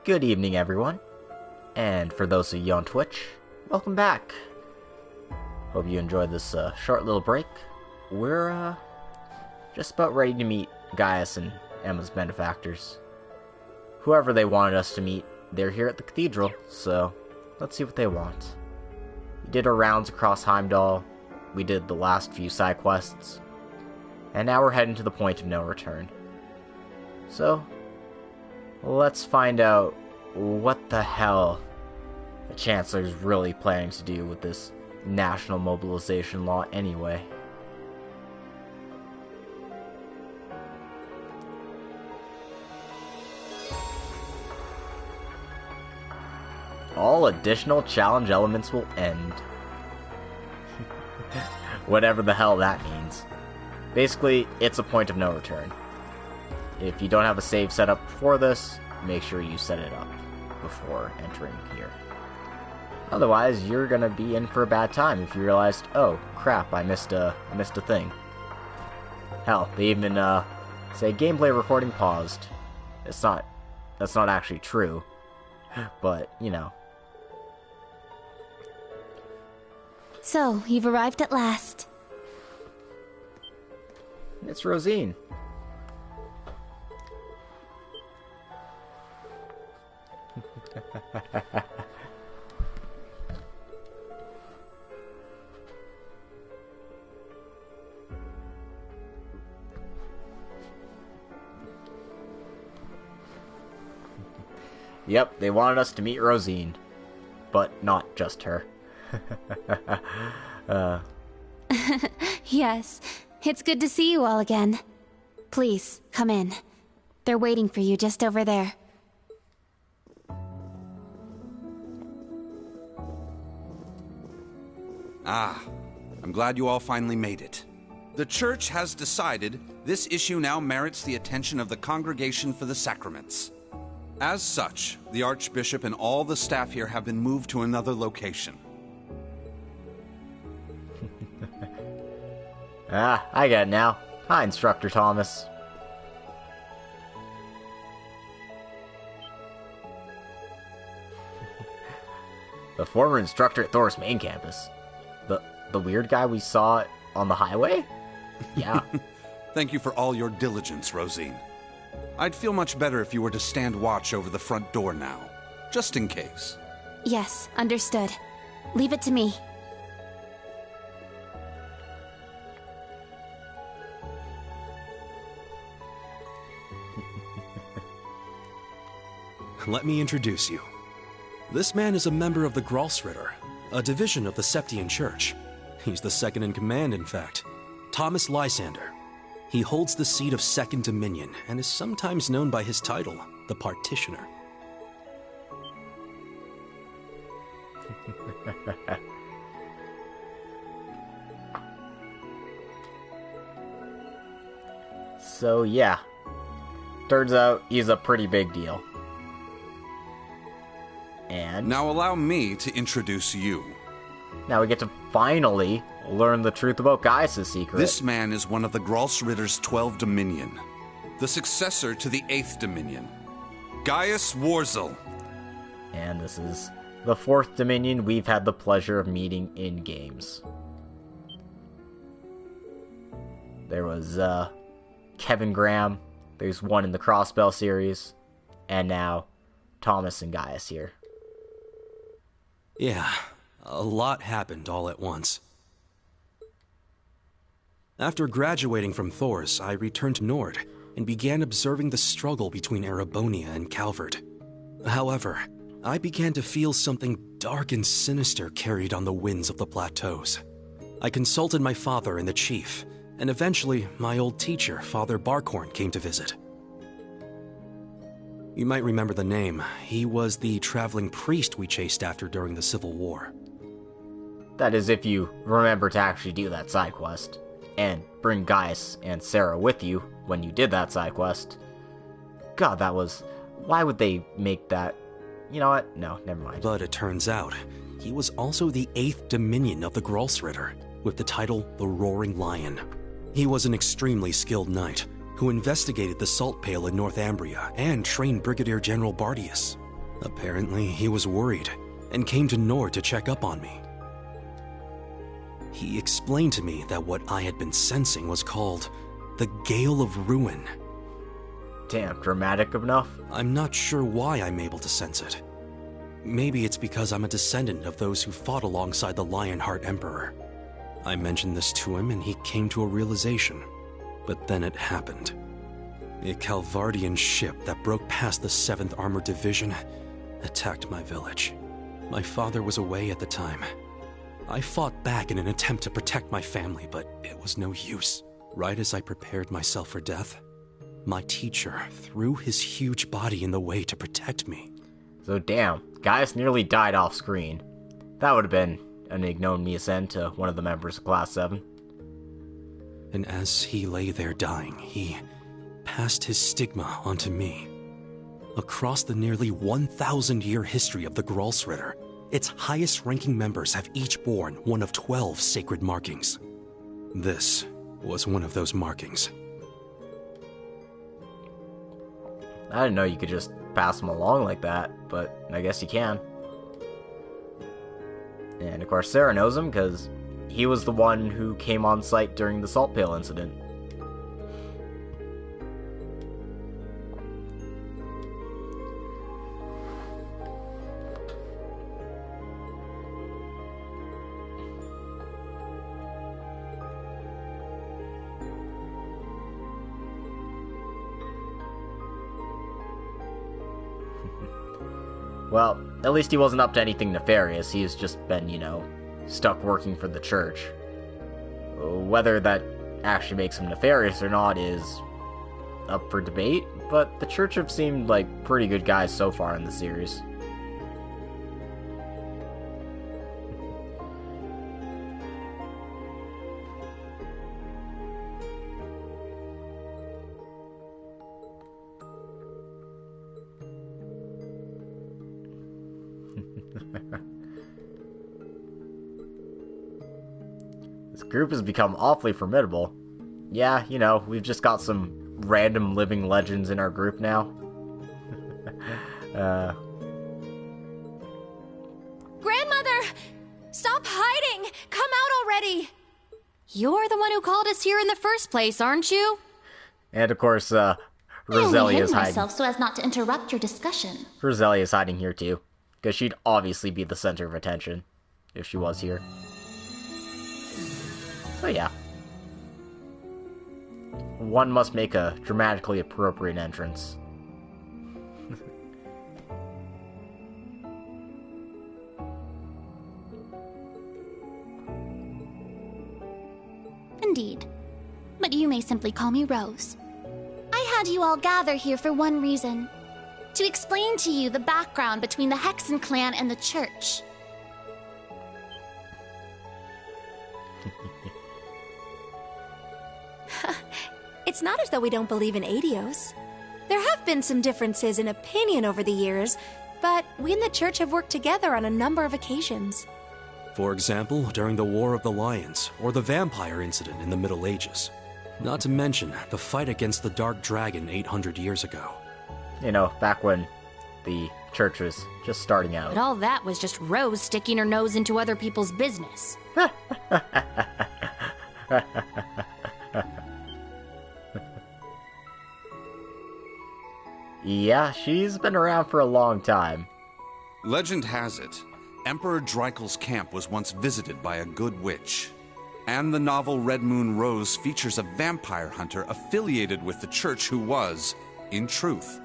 Good evening, everyone. And for those of you on Twitch, welcome back. Hope you enjoyed this short little break. We're just about ready to meet Gaius and Emma's benefactors. Whoever they wanted us to meet, they're here at the cathedral, so let's see what they want. We did our rounds across Heimdall, we did the last few side quests, and now we're heading to the point of no return. So, let's find out what the hell the Chancellor's really planning to do with this national mobilization law anyway. All additional challenge elements will end. Whatever the hell that means. Basically, it's a point of no return. If you don't have a save set up before this, make sure you set it up before entering here. Otherwise, you're gonna be in for a bad time if you realized, oh crap, I missed a thing. Hell, they even say gameplay recording paused. That's not actually true, but you know. So, you've arrived at last. It's Rosine. Yep, they wanted us to meet Rosine. But not just her. Yes, it's good to see you all again. Please, come in. They're waiting for you just over there. Ah, I'm glad you all finally made it. The Church has decided this issue now merits the attention of the Congregation for the Sacraments. As such, the Archbishop and all the staff here have been moved to another location. I get it now. Hi, Instructor Thomas. The former instructor at Thor's main campus. The weird guy we saw on the highway? Yeah. Thank you for all your diligence, Rosine. I'd feel much better if you were to stand watch over the front door now, just in case. Yes, understood. Leave it to me. Let me introduce you. This man is a member of the Gralsritter, a division of the Septian Church. He's the second in command, in fact. Thomas Lysander. He holds the seat of Second Dominion and is sometimes known by his title, the Partitioner. So yeah, turns out he's a pretty big deal. And now allow me to introduce you. Now we get to finally learn the truth about Gaius' secret. This man is one of the Gralsritter's 12 Dominion, the successor to the 8th Dominion, Gaius Warzel. And this is the 4th Dominion we've had the pleasure of meeting in games. There was Kevin Graham, there's one in the Crossbell series, and now Thomas and Gaius here. Yeah, a lot happened all at once. After graduating from Thors, I returned to Nord and began observing the struggle between Erebonia and Calvert. However, I began to feel something dark and sinister carried on the winds of the plateaus. I consulted my father and the chief, and eventually my old teacher, Father Barkhorn, came to visit. You might remember the name. He was the traveling priest we chased after during the Civil War. That is, if you remember to actually do that side quest, and bring Gaius and Sarah with you when you did that side quest. God, that was... Why would they make that... You know what? No, never mind. But it turns out, he was also the 8th Dominion of the Gralsritter, with the title the Roaring Lion. He was an extremely skilled knight, who investigated the salt pail in Northumbria and trained Brigadier General Bardius. Apparently, he was worried and came to Nord to check up on me. He explained to me that what I had been sensing was called the Gale of Ruin. Damn, dramatic enough? I'm not sure why I'm able to sense it. Maybe it's because I'm a descendant of those who fought alongside the Lionheart Emperor. I mentioned this to him and he came to a realization. But then it happened. A Calvardian ship that broke past the 7th Armored Division attacked my village. My father was away at the time. I fought back in an attempt to protect my family, but it was no use. Right as I prepared myself for death, my teacher threw his huge body in the way to protect me. So damn, Gaius nearly died off screen. That would have been an ignominious end to one of the members of Class 7. And as he lay there dying, he passed his stigma onto me. Across the nearly 1,000-year history of the Gralsritter, its highest-ranking members have each borne one of 12 sacred markings. This was one of those markings. I didn't know you could just pass them along like that, but I guess you can. And of course Sarah knows him because he was the one who came on site during the salt pail incident. Well, at least he wasn't up to anything nefarious. He's just been, stuck working for the church. Whether that actually makes him nefarious or not is up for debate, but the church have seemed like pretty good guys so far in the series. This group has become awfully formidable. Yeah, we've just got some random living legends in our group now. Grandmother! Stop hiding! Come out already! You're the one who called us here in the first place, aren't you? And of course, I only Roselia hid is hiding. myself so as not to interrupt your discussion. Roselia is hiding here too, because she'd obviously be the center of attention if she was here. So yeah. One must make a dramatically appropriate entrance. Indeed. But you may simply call me Rose. I had you all gather here for one reason. To explain to you the background between the Hexen clan and the church. It's not as though we don't believe in Adios. There have been some differences in opinion over the years, but we and the church have worked together on a number of occasions. For example, during the War of the Lions, or the vampire incident in the Middle Ages. Not to mention the fight against the Dark Dragon 800 years ago. Back when the church was just starting out. But all that was just Rose sticking her nose into other people's business. Yeah, she's been around for a long time. Legend has it, Emperor Dreikel's camp was once visited by a good witch. And the novel Red Moon Rose features a vampire hunter affiliated with the church who was, in truth,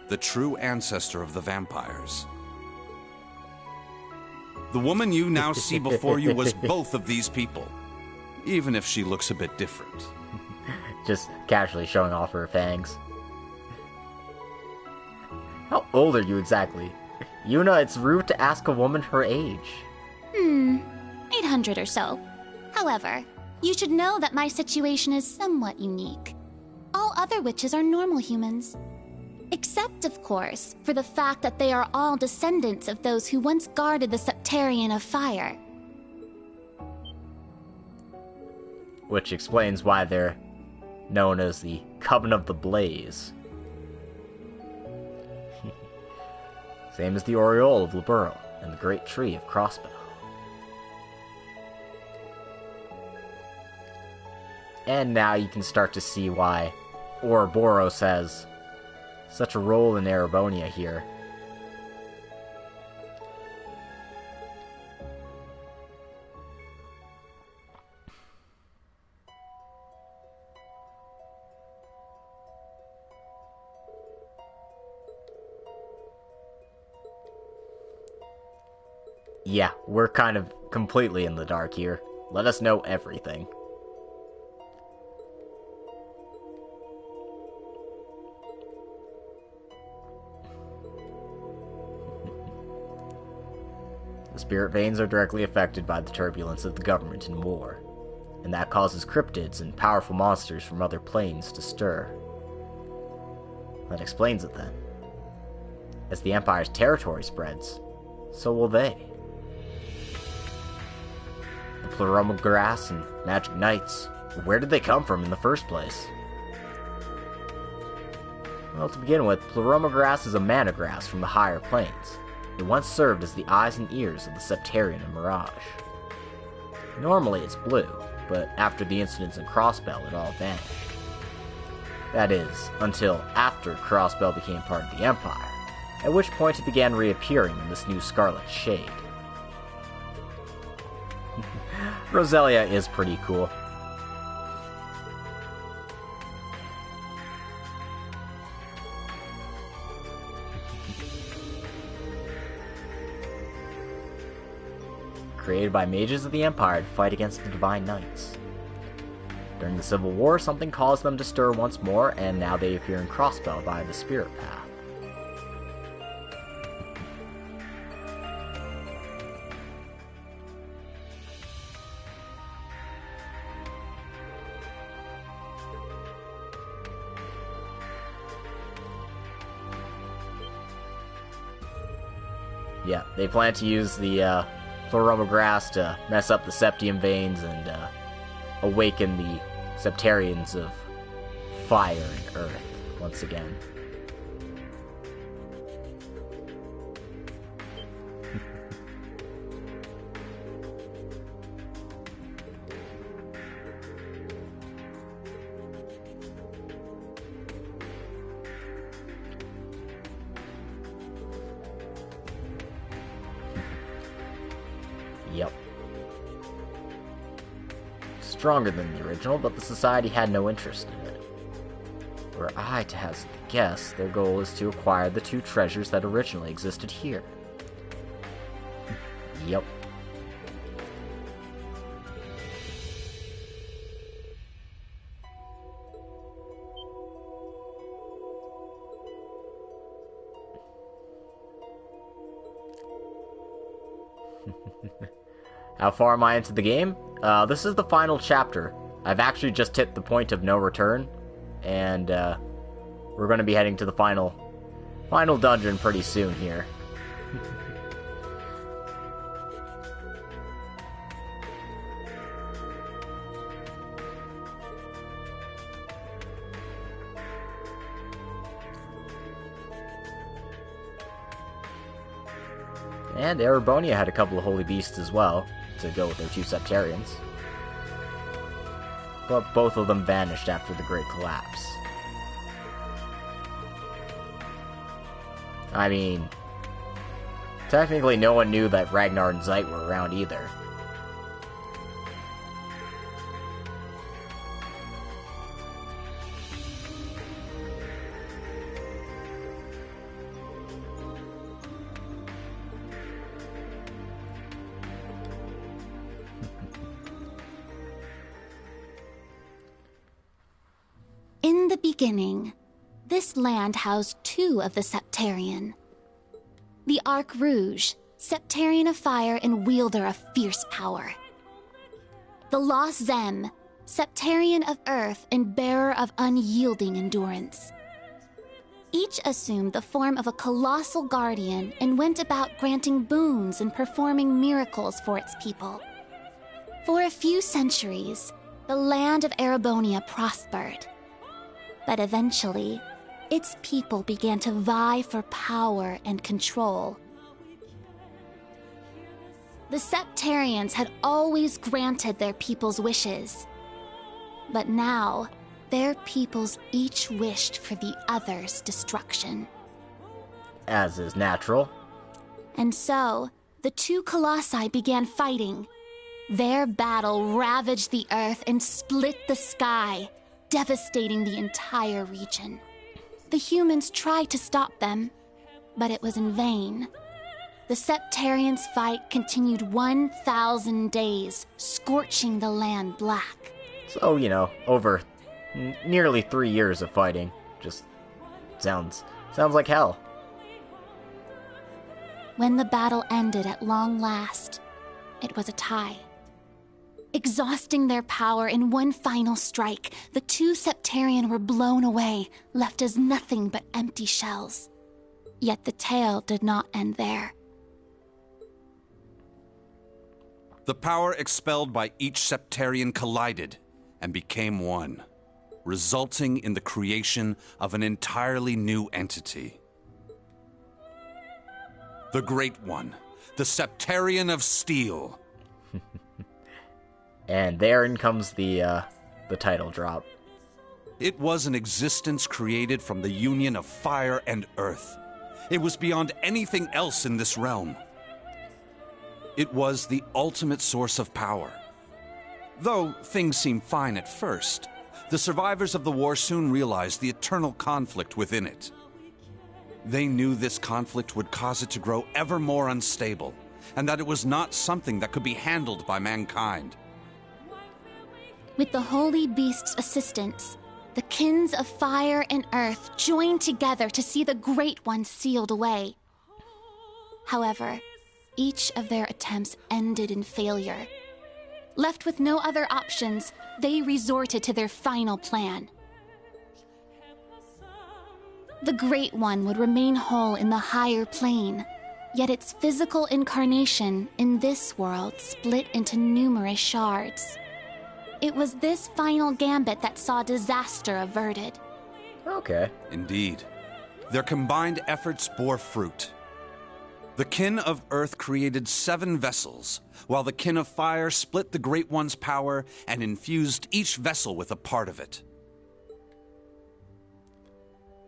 the true ancestor of the vampires. The woman you now see before you was both of these people, even if she looks a bit different. Just casually showing off her fangs. How old are you exactly? Yuna, it's rude to ask a woman her age. 800 or so. However, you should know that my situation is somewhat unique. All other witches are normal humans. Except, of course, for the fact that they are all descendants of those who once guarded the Septarian of Fire. Which explains why they're known as the Coven of the Blaze. Same as the Aureole of Laburo and the Great Tree of Crossbow. And now you can start to see why Ouroboros has such a role in Erebonia here. Yeah, we're kind of completely in the dark here. Let us know everything. The spirit veins are directly affected by the turbulence of the government and war, and that causes cryptids and powerful monsters from other planes to stir. That explains it then. As the Empire's territory spreads, so will they. The Pleroma Grass and Magic Knights, where did they come from in the first place? Well, to begin with, Pleroma Grass is a mana grass from the higher planes. It once served as the eyes and ears of the Septarian and Mirage. Normally it's blue, but after the incidents in Crossbell it all vanished. That is, until after Crossbell became part of the Empire, at which point it began reappearing in this new scarlet shade. Roselia is pretty cool. Created by mages of the Empire to fight against the Divine Knights. During the Civil War, something caused them to stir once more, and now they appear in Crossbell via the Spirit Path. Yeah, they plan to use the Pleroma Grass to mess up the Septium Veins and awaken the Septarians of Fire and Earth once again. Yep. Stronger than the original, but the Society had no interest in it. Were I to hazard the guess, their goal is to acquire the two treasures that originally existed here. Yep. How far am I into the game? This is the final chapter. I've actually just hit the point of no return, and we're going to be heading to the final dungeon pretty soon here. And Erebonia had a couple of holy beasts as well, to go with their two Septarians. But both of them vanished after the Great Collapse. I mean, technically no one knew that Ragnar and Zeit were around either. In the beginning, this land housed two of the Septarian. The Arc Rouge, Septarian of fire and wielder of fierce power. The Lost Zem, Septarian of earth and bearer of unyielding endurance. Each assumed the form of a colossal guardian and went about granting boons and performing miracles for its people. For a few centuries, the land of Erebonia prospered. But eventually, its people began to vie for power and control. The Septarians had always granted their people's wishes. But now, their peoples each wished for the other's destruction. As is natural. And so, the two colossi began fighting. Their battle ravaged the earth and split the sky, devastating the entire region. The humans tried to stop them, but it was in vain. The Septarians' fight continued 1,000 days, scorching the land black. So, over nearly 3 years of fighting. Just sounds like hell. When the battle ended at long last, it was a tie. Exhausting their power in one final strike, the two Septarian were blown away, left as nothing but empty shells. Yet the tale did not end there. The power expelled by each Septarian collided and became one, resulting in the creation of an entirely new entity. The Great One, the Septarian of Steel. And therein comes the title drop. It was an existence created from the union of fire and earth. It was beyond anything else in this realm. It was the ultimate source of power. Though things seemed fine at first, the survivors of the war soon realized the eternal conflict within it. They knew this conflict would cause it to grow ever more unstable, and that it was not something that could be handled by mankind. With the Holy Beast's assistance, the kins of fire and earth joined together to see the Great One sealed away. However, each of their attempts ended in failure. Left with no other options, they resorted to their final plan. The Great One would remain whole in the higher plane, yet its physical incarnation in this world split into numerous shards. It was this final gambit that saw disaster averted. Okay. Indeed. Their combined efforts bore fruit. The kin of Earth created 7 vessels, while the kin of Fire split the Great One's power and infused each vessel with a part of it.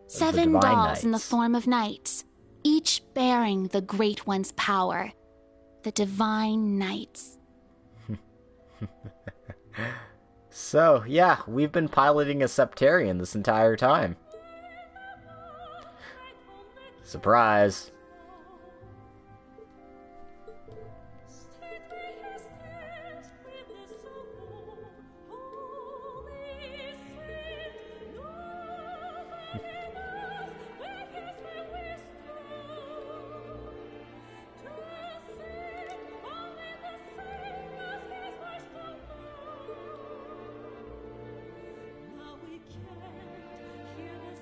7 dolls Knights. in the form of knights, each bearing the Great One's power. The Divine Knights. So, yeah, we've been piloting a Septarian this entire time. Surprise.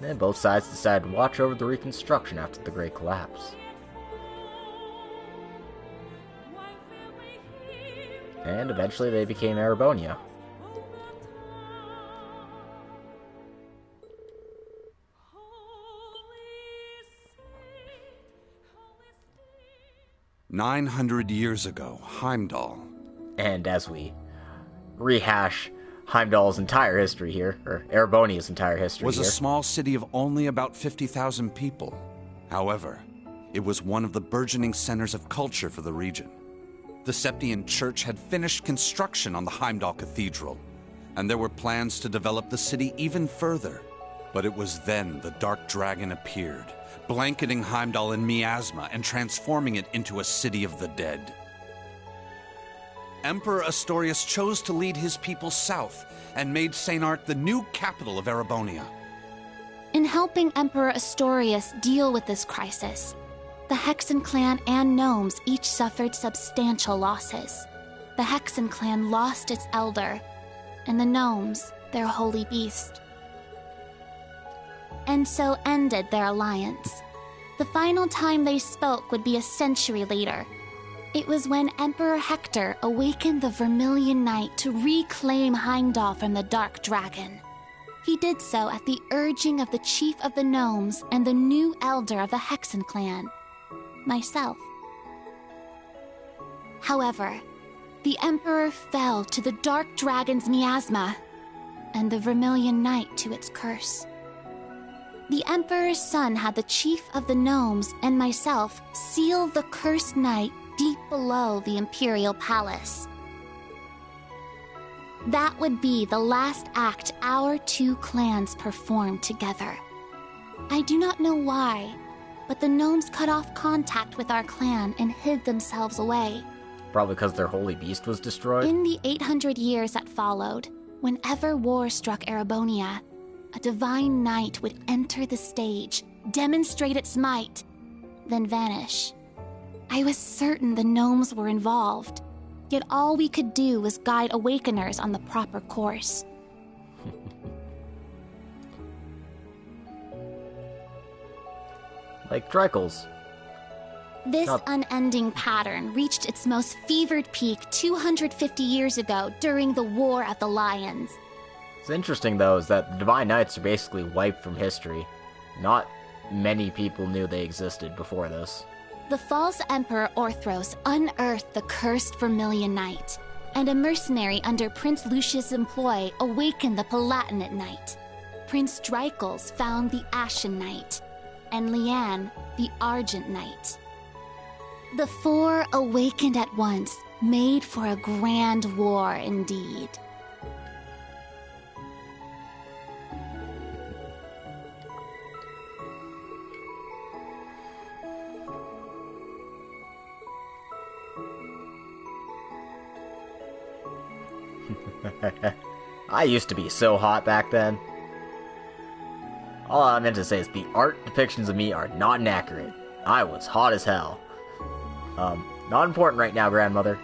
Then both sides decided to watch over the reconstruction after the Great Collapse. And eventually they became Erebonia. "900 years ago, Heimdall." And as we rehash Heimdall's entire history here, or Erebonia's entire history was here, a small city of only about 50,000 people. However, it was one of the burgeoning centers of culture for the region. The Septian Church had finished construction on the Heimdall Cathedral, and there were plans to develop the city even further. But it was then the Dark Dragon appeared, blanketing Heimdall in miasma and transforming it into a city of the dead. Emperor Astorius chose to lead his people south and made St. Art the new capital of Erebonia. In helping Emperor Astorius deal with this crisis, the Hexen clan and gnomes each suffered substantial losses. The Hexen clan lost its elder, and the gnomes their holy beast. And so ended their alliance. The final time they spoke would be a century later. It was when Emperor Hector awakened the Vermilion Knight to reclaim Heimdall from the Dark Dragon. He did so at the urging of the chief of the gnomes and the new elder of the Hexen clan, myself. However, the Emperor fell to the Dark Dragon's miasma, and the Vermilion Night to its curse. The Emperor's son had the chief of the gnomes and myself seal the cursed night deep below the Imperial Palace. That would be the last act our two clans performed together. I do not know why, but the gnomes cut off contact with our clan and hid themselves away. Probably because their holy beast was destroyed? In the 800 years that followed, whenever war struck Erebonia, a divine knight would enter the stage, demonstrate its might, then vanish. I was certain the gnomes were involved, yet all we could do was guide awakeners on the proper course. Like Dreckles. This unending pattern reached its most fevered peak 250 years ago during the War of the Lions. What's interesting, though, is that the Divine Knights are basically wiped from history. Not many people knew they existed before this. The false Emperor Orthros unearthed the cursed Vermilion Night, and a mercenary under Prince Lucius' employ awakened the Palatinate Night. Prince Dreckles found the Ashen Night, and Leanne the Argent Night. The four awakened at once, made for a grand war indeed. I used to be so hot back then. All I meant to say is the art depictions of me are not inaccurate. I was hot as hell. Not important right now, grandmother.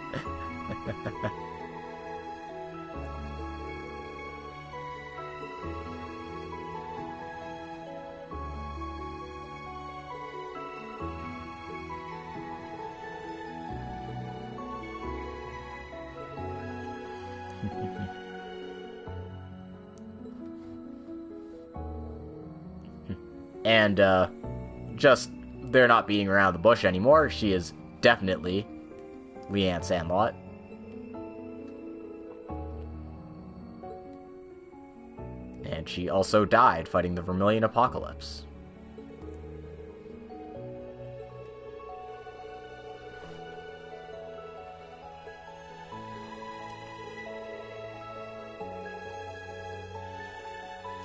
And, just there not being around the bush anymore, she is definitely Leanne Sandlot. And she also died fighting the Vermilion Apocalypse.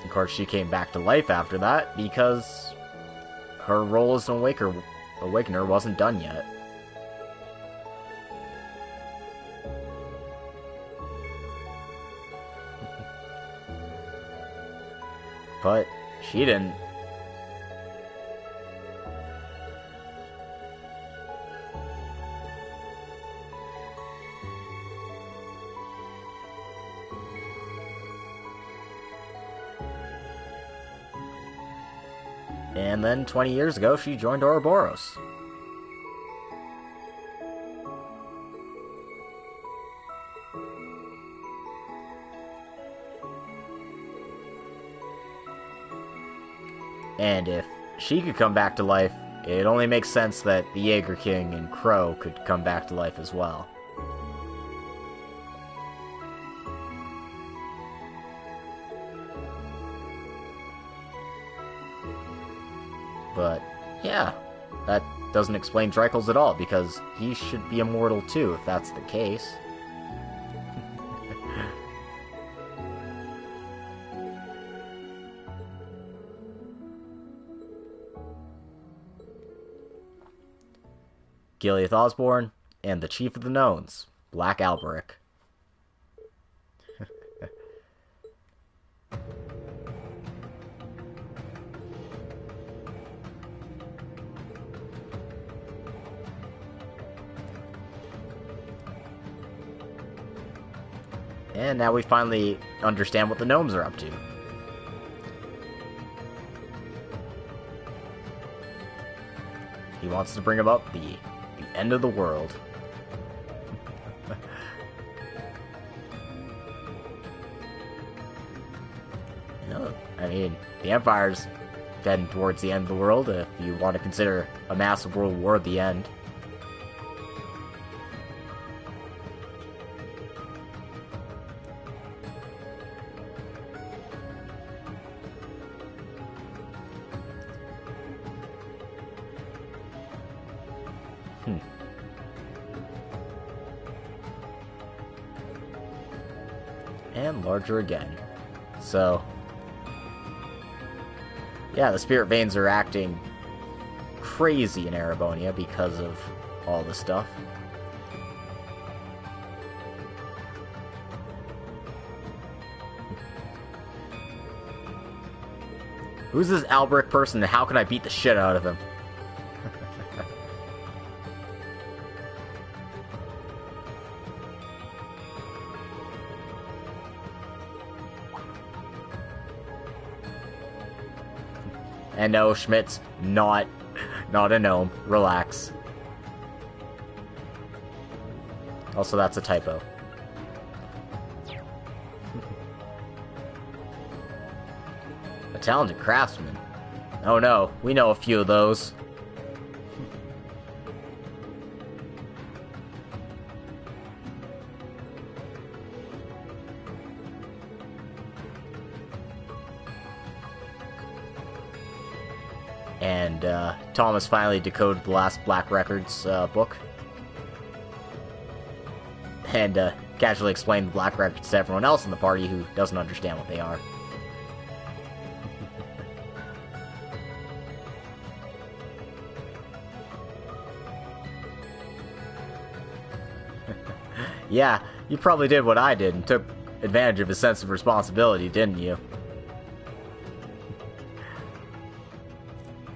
Of course, she came back to life after that because her role as an Awakener wasn't done yet. But she didn't. And then 20 years ago, she joined Ouroboros. And if she could come back to life, it only makes sense that the Jaeger King and Crow could come back to life as well. But, yeah, that doesn't explain Dreckles at all, because he should be immortal too, if that's the case. Gileath Osborne, and the Chief of the Gnomes, Black Alberic. And now we finally understand what the gnomes are up to. He wants to bring about the end of the world. You know, I mean, the Empire's heading towards the end of the world, if you want to consider a massive world war the end. And larger again. So, yeah, the spirit veins are acting crazy in Erebonia because of all this stuff. Who's this Albrecht person and how can I beat the shit out of him? And no, Schmidt's not a gnome. Relax. Also, that's a typo. A talented craftsman. Oh no, we know a few of those. And Thomas finally decoded the last Black Records book. And casually explained the Black Records to everyone else in the party who doesn't understand what they are. Yeah, you probably did what I did and took advantage of his sense of responsibility, didn't you?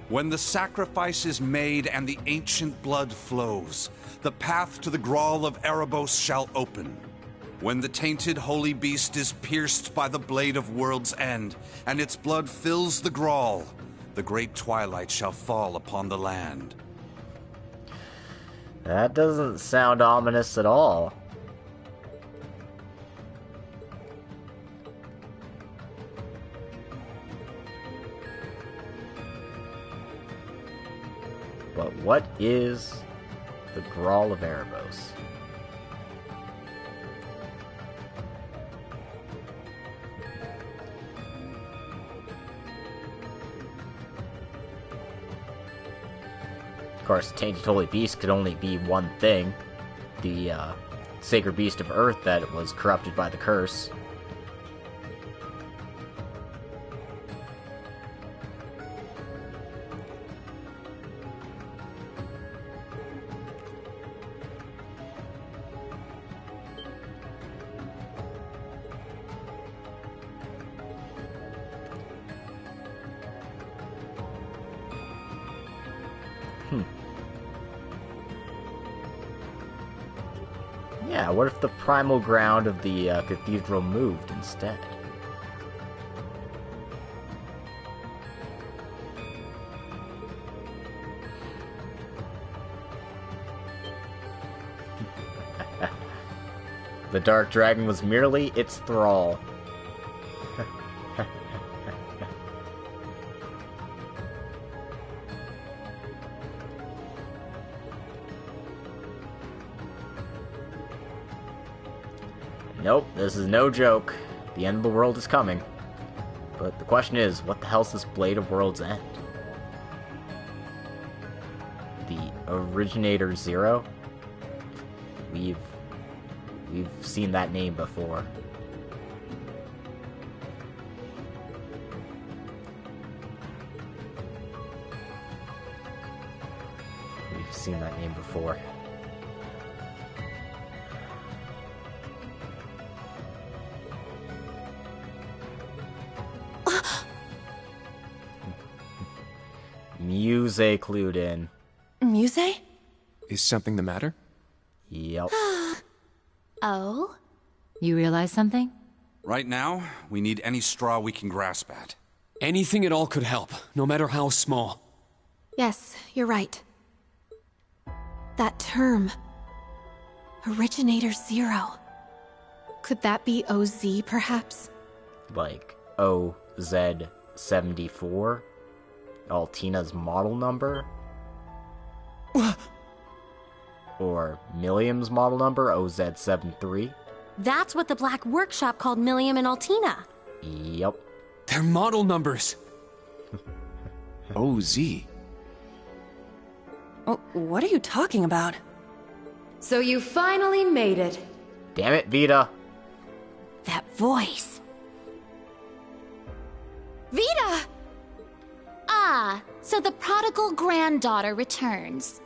When the sacrifice is made and the ancient blood flows, the path to the Grawl of Erebos shall open. When the tainted holy beast is pierced by the blade of World's End, and its blood fills the Grawl, the great twilight shall fall upon the land. That doesn't sound ominous at all. But what is the Grawl of Erebos? Of course, the Tainted Holy Beast could only be one thing. The Sacred Beast of Earth that was corrupted by the curse. Yeah, what if the primal ground of the cathedral moved instead? The Dark Dragon was merely its thrall. Nope, this is no joke. The end of the world is coming. But the question is, what the hell's this Blade of World's End? The Originator Zero? We've seen that name before. We've seen that name before. Muse clued in. Muse? Is something the matter? Yep. Oh? You realize something? Right now, we need any straw we can grasp at. Anything at all could help, no matter how small. Yes, you're right. That term. Originator Zero. Could that be OZ, perhaps? Like, OZ? OZ74, Altina's model number, or Milliam's model number, OZ73. That's what the Black Workshop called Milliam and Altina. Yep. They're model numbers. OZ. Oh, what are you talking about? So you finally made it. Damn it, Vita. That voice. Vita! Ah, so the prodigal granddaughter returns.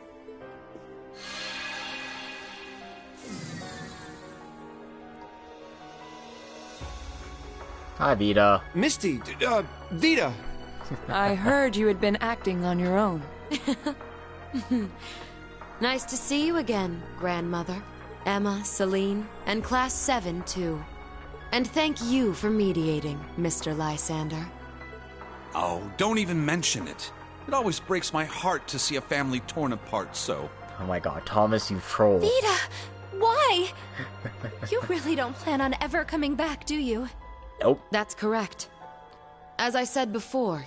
Hi, Vita. Misty, Vita. I heard you had been acting on your own. Nice to see you again, grandmother. Emma, Celine, and Class 7, too. And thank you for mediating, Mr. Lysander. Oh, don't even mention it. It always breaks my heart to see a family torn apart so. Oh my god, Thomas, you troll. Vita! Why? You really don't plan on ever coming back, do you? Nope. That's correct. As I said before,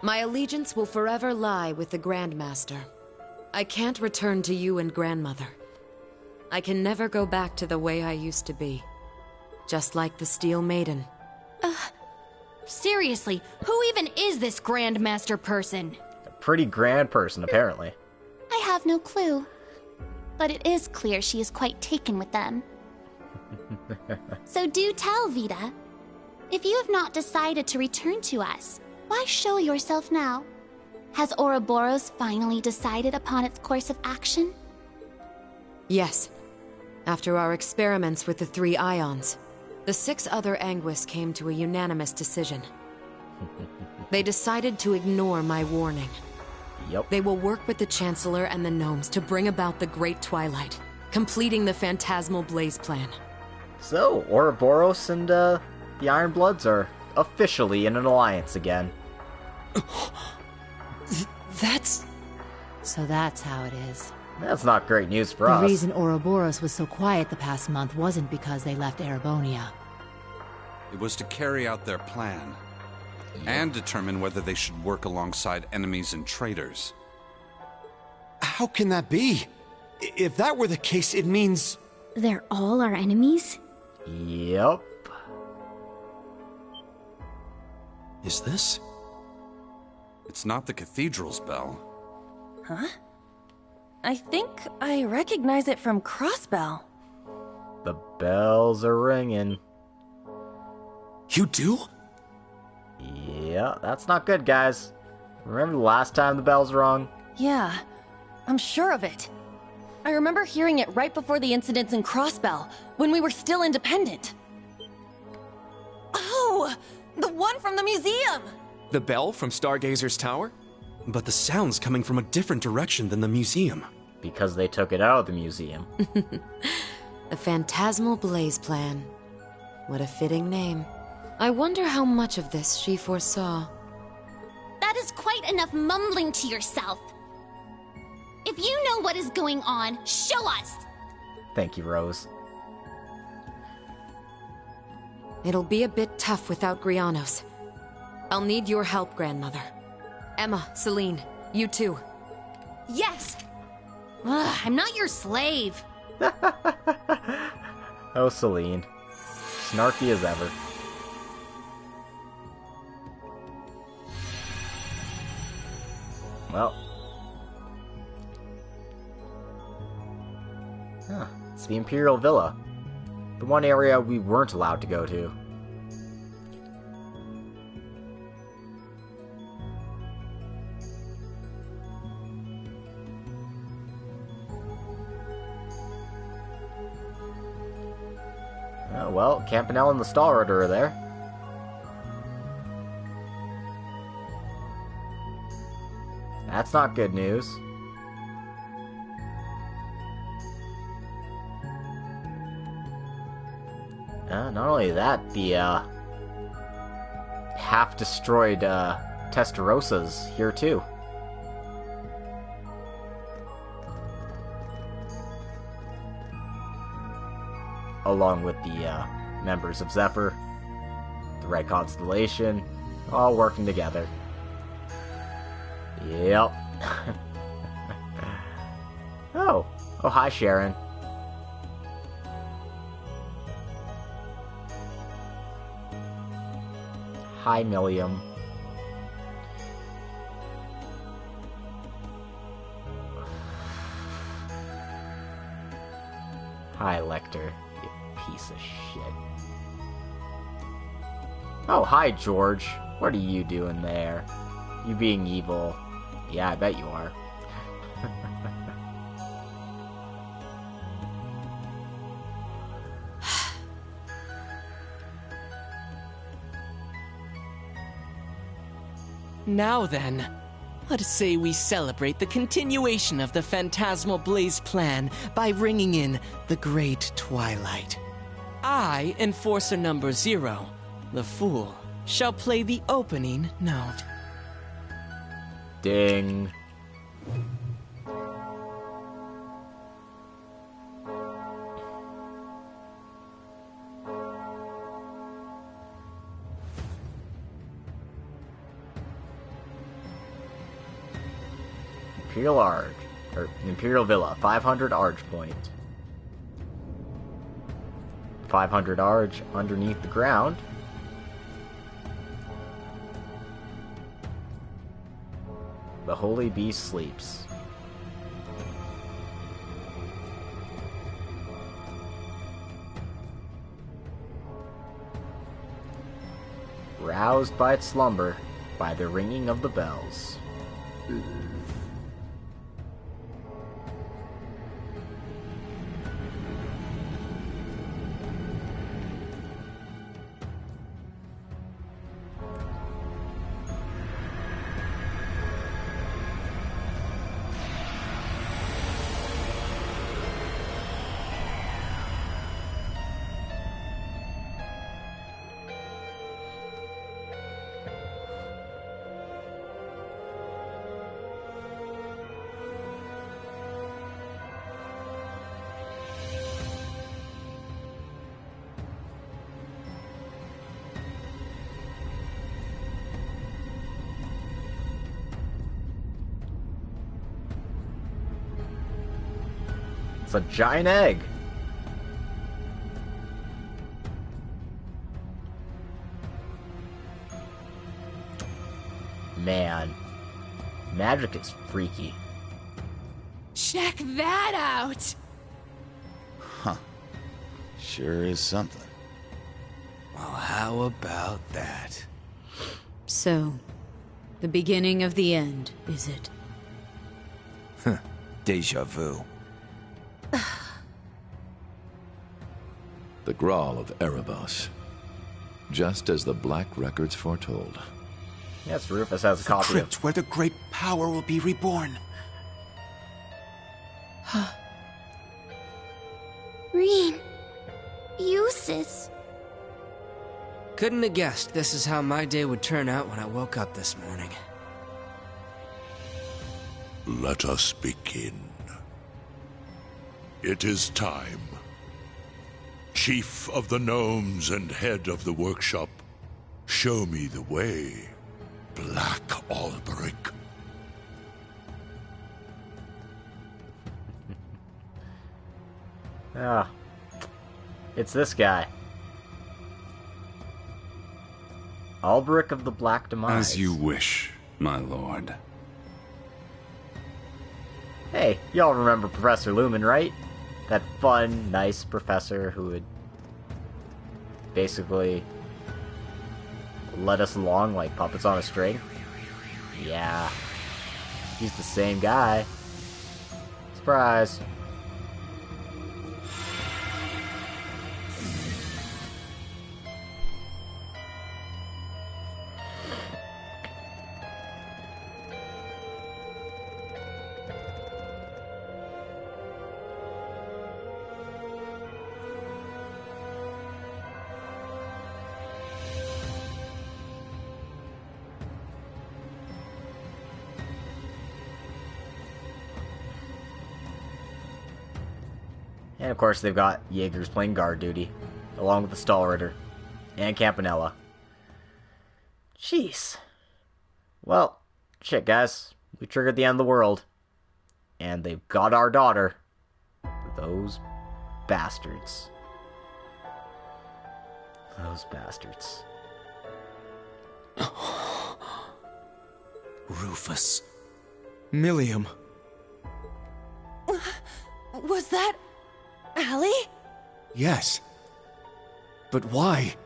my allegiance will forever lie with the Grandmaster. I can't return to you and grandmother. I can never go back to the way I used to be. Just like the Steel Maiden. Seriously, who even is this Grandmaster person? A pretty grand person, apparently. I have no clue. But it is clear she is quite taken with them. So do tell, Vita. If you have not decided to return to us, why show yourself now? Has Ouroboros finally decided upon its course of action? Yes. After our experiments with the 3 ions, the 6 other Anguis came to a unanimous decision. They decided to ignore my warning. Yep. They will work with the Chancellor and the Gnomes to bring about the Great Twilight, completing the Phantasmal Blaze plan. So, Ouroboros and, the Iron Bloods are officially in an alliance again. That's... So that's how it is. That's not great news for The us. reason Ouroboros was so quiet the past month wasn't because they left Erebonia. It was to carry out their plan. And determine whether they should work alongside enemies and traitors. How can that be? If that were the case, it means... They're all our enemies? Yep. Is this? It's not the cathedral's bell. Huh? I think I recognize it from Crossbell. The bells are ringing. You do? Yeah, that's not good, guys. Remember the last time the bells rung? Yeah, I'm sure of it. I remember hearing it right before the incidents in Crossbell, when we were still independent. Oh! The one from the museum! The bell from Stargazer's Tower? But the sound's coming from a different direction than the museum. Because they took it out of the museum. The Phantasmal Blaze plan. What a fitting name. I wonder how much of this she foresaw. That is quite enough mumbling to yourself. If you know what is going on, show us! Thank you, Rose. It'll be a bit tough without Grianos. I'll need your help, grandmother. Emma, Celine, you too. Yes! Ugh, I'm not your slave. Oh, Celine. Snarky as ever. Well. Huh. It's the Imperial Villa. The one area we weren't allowed to go to. Oh, well, Campanelle and the Star Rider are there. That's not good news. Not only that, the half-destroyed Testarossas here too. Along with the members of Zephyr, the Red Constellation, All working together. Yep. Oh, hi, Sharon. Hi, Milliam. Hi, Lecter, you piece of shit. Oh, hi, George. What are you doing there? You being evil. Yeah, I bet you are. Now then, let us say we celebrate the continuation of the Phantasmal Blaze plan by ringing in the Great Twilight. I, Enforcer number 0, the Fool, shall play the opening note. Ding. Imperial Arch, or Imperial Villa, 500 Arch point. 500 Arch underneath the ground. The Holy Beast sleeps. Roused by its slumber by the ringing of the bells. A giant egg. Man, magic is freaky. Check that out! Huh. Sure is something. Well, how about that? So, the beginning of the end, is it? Huh. Deja vu. The Grawl of Erebos. Just as the Black Records foretold. Yes, Rufus has a copy crypt where the great power will be reborn. Reen. Eustace. Couldn't have guessed this is how my day would turn out when I woke up this morning. Let us begin. It is time. Chief of the Gnomes and head of the workshop, show me the way, Black Alberic. Ah, it's this guy. Alberic of the Black Demise. As you wish, my lord. Hey, y'all remember Professor Lumen, right? That fun, nice professor who would basically led us along like puppets on a string. Yeah, he's the same guy. Surprise. And of course they've got Jaegers playing guard duty, along with the Stallritter, and Campanella. Jeez. Well, shit, guys. We triggered the end of the world. And they've got our daughter. Those bastards. Those bastards. Rufus. Millium. Was that... Allie? Yes. But why?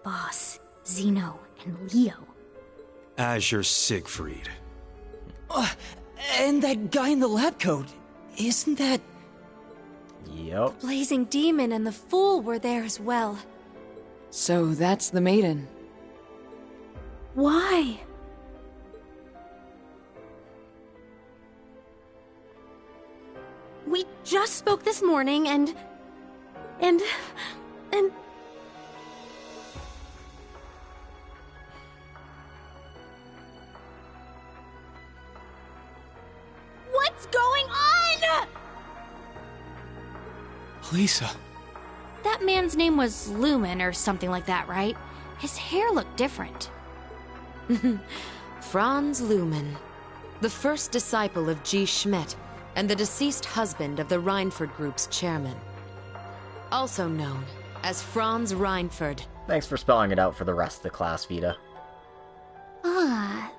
Boss, Zeno, and Leo. Azure Siegfried. And that guy in the lab coat. Isn't that... Yep. The blazing demon and the fool were there as well. So that's the maiden. Why? We just spoke this morning and... What's going on?! Lisa. That man's name was Lumen or something like that, right? His hair looked different. Franz Lumen, the first disciple of G. Schmidt, and the deceased husband of the Reinford Group's chairman. Also known as Franz Reinford. Thanks for spelling it out for the rest of the class, Vita. Ah,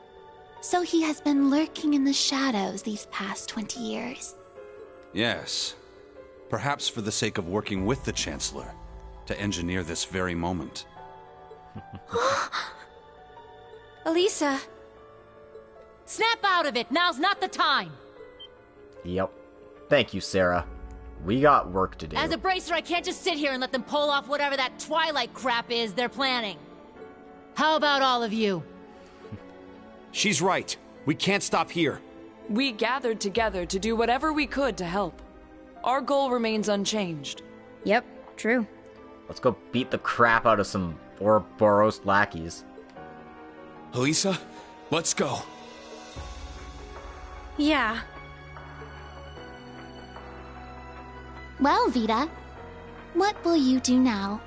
so he has been lurking in the shadows these past 20 years. Yes. Perhaps for the sake of working with the Chancellor to engineer this very moment. Elisa. Snap out of it! Now's not the time! Yep. Thank you, Sarah. We got work to do. As a bracer, I can't just sit here and let them pull off whatever that Twilight crap is they're planning. How about all of you? She's right. We can't stop here. We gathered together to do whatever we could to help. Our goal remains unchanged. Yep, true. Let's go beat the crap out of some Ouroboros lackeys. Elisa, let's go. Yeah. Well, Vita, what will you do now?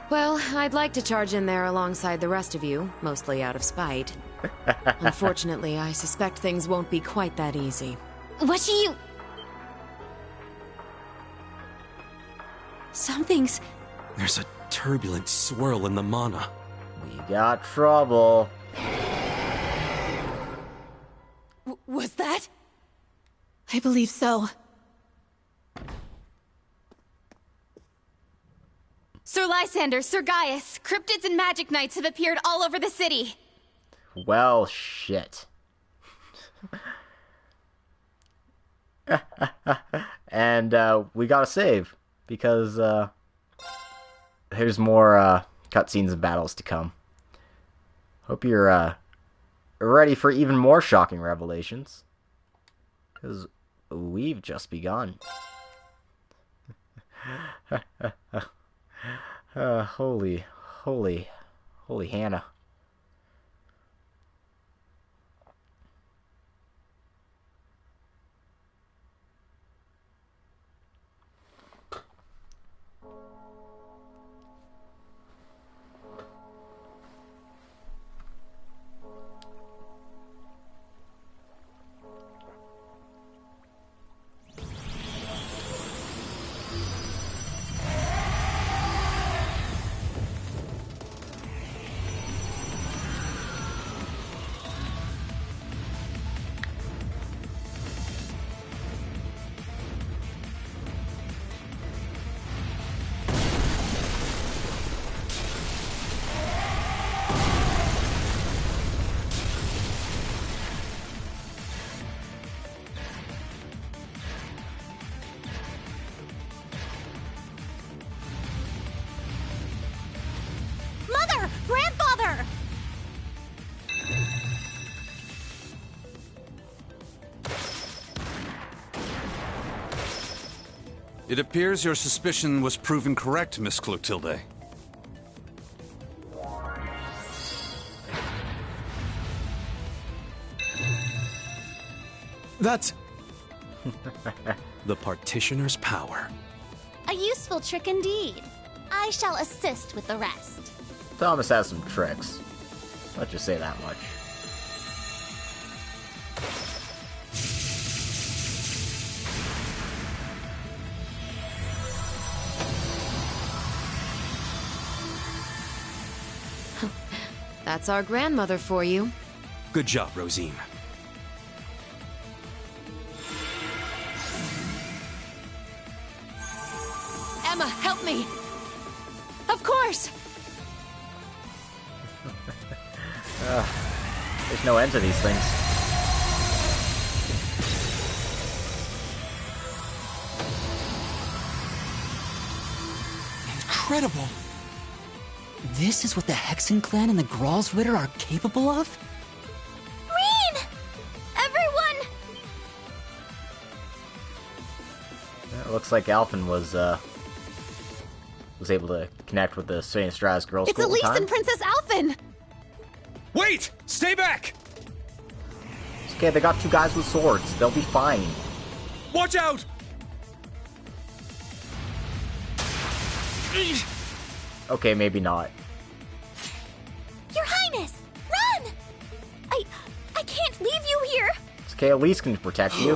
Well, I'd like to charge in there alongside the rest of you, mostly out of spite. Unfortunately, I suspect things won't be quite that easy. What do you... Something's... There's a turbulent swirl in the mana. We got trouble. Was that? I believe so. Sir Lysander, Sir Gaius, cryptids and magic knights have appeared all over the city. Well, shit. And we gotta save, because there's more cutscenes and battles to come. Hope you're ready for even more shocking revelations, because we've just begun. Holy Hannah. Mother! Grandfather! It appears your suspicion was proven correct, Miss Clotilde. That's... the Partitioner's power. A useful trick indeed. I shall assist with the rest. Thomas has some tricks. Let's just say that much. That's our grandmother for you. Good job, Rosine. Emma, help me! Of course! There's no end to these things. Incredible! This is what the Hexen clan and the Gralsritter are capable of? Reen! Everyone! It looks like Alphen was able to connect with the St. Strauss girls. It's Elise and Princess Alphen! Wait! Stay back! It's okay, they got two guys with swords. They'll be fine. Watch out! Okay, maybe not. Your Highness! Run! I can't leave you here! It's okay, Elise can protect you.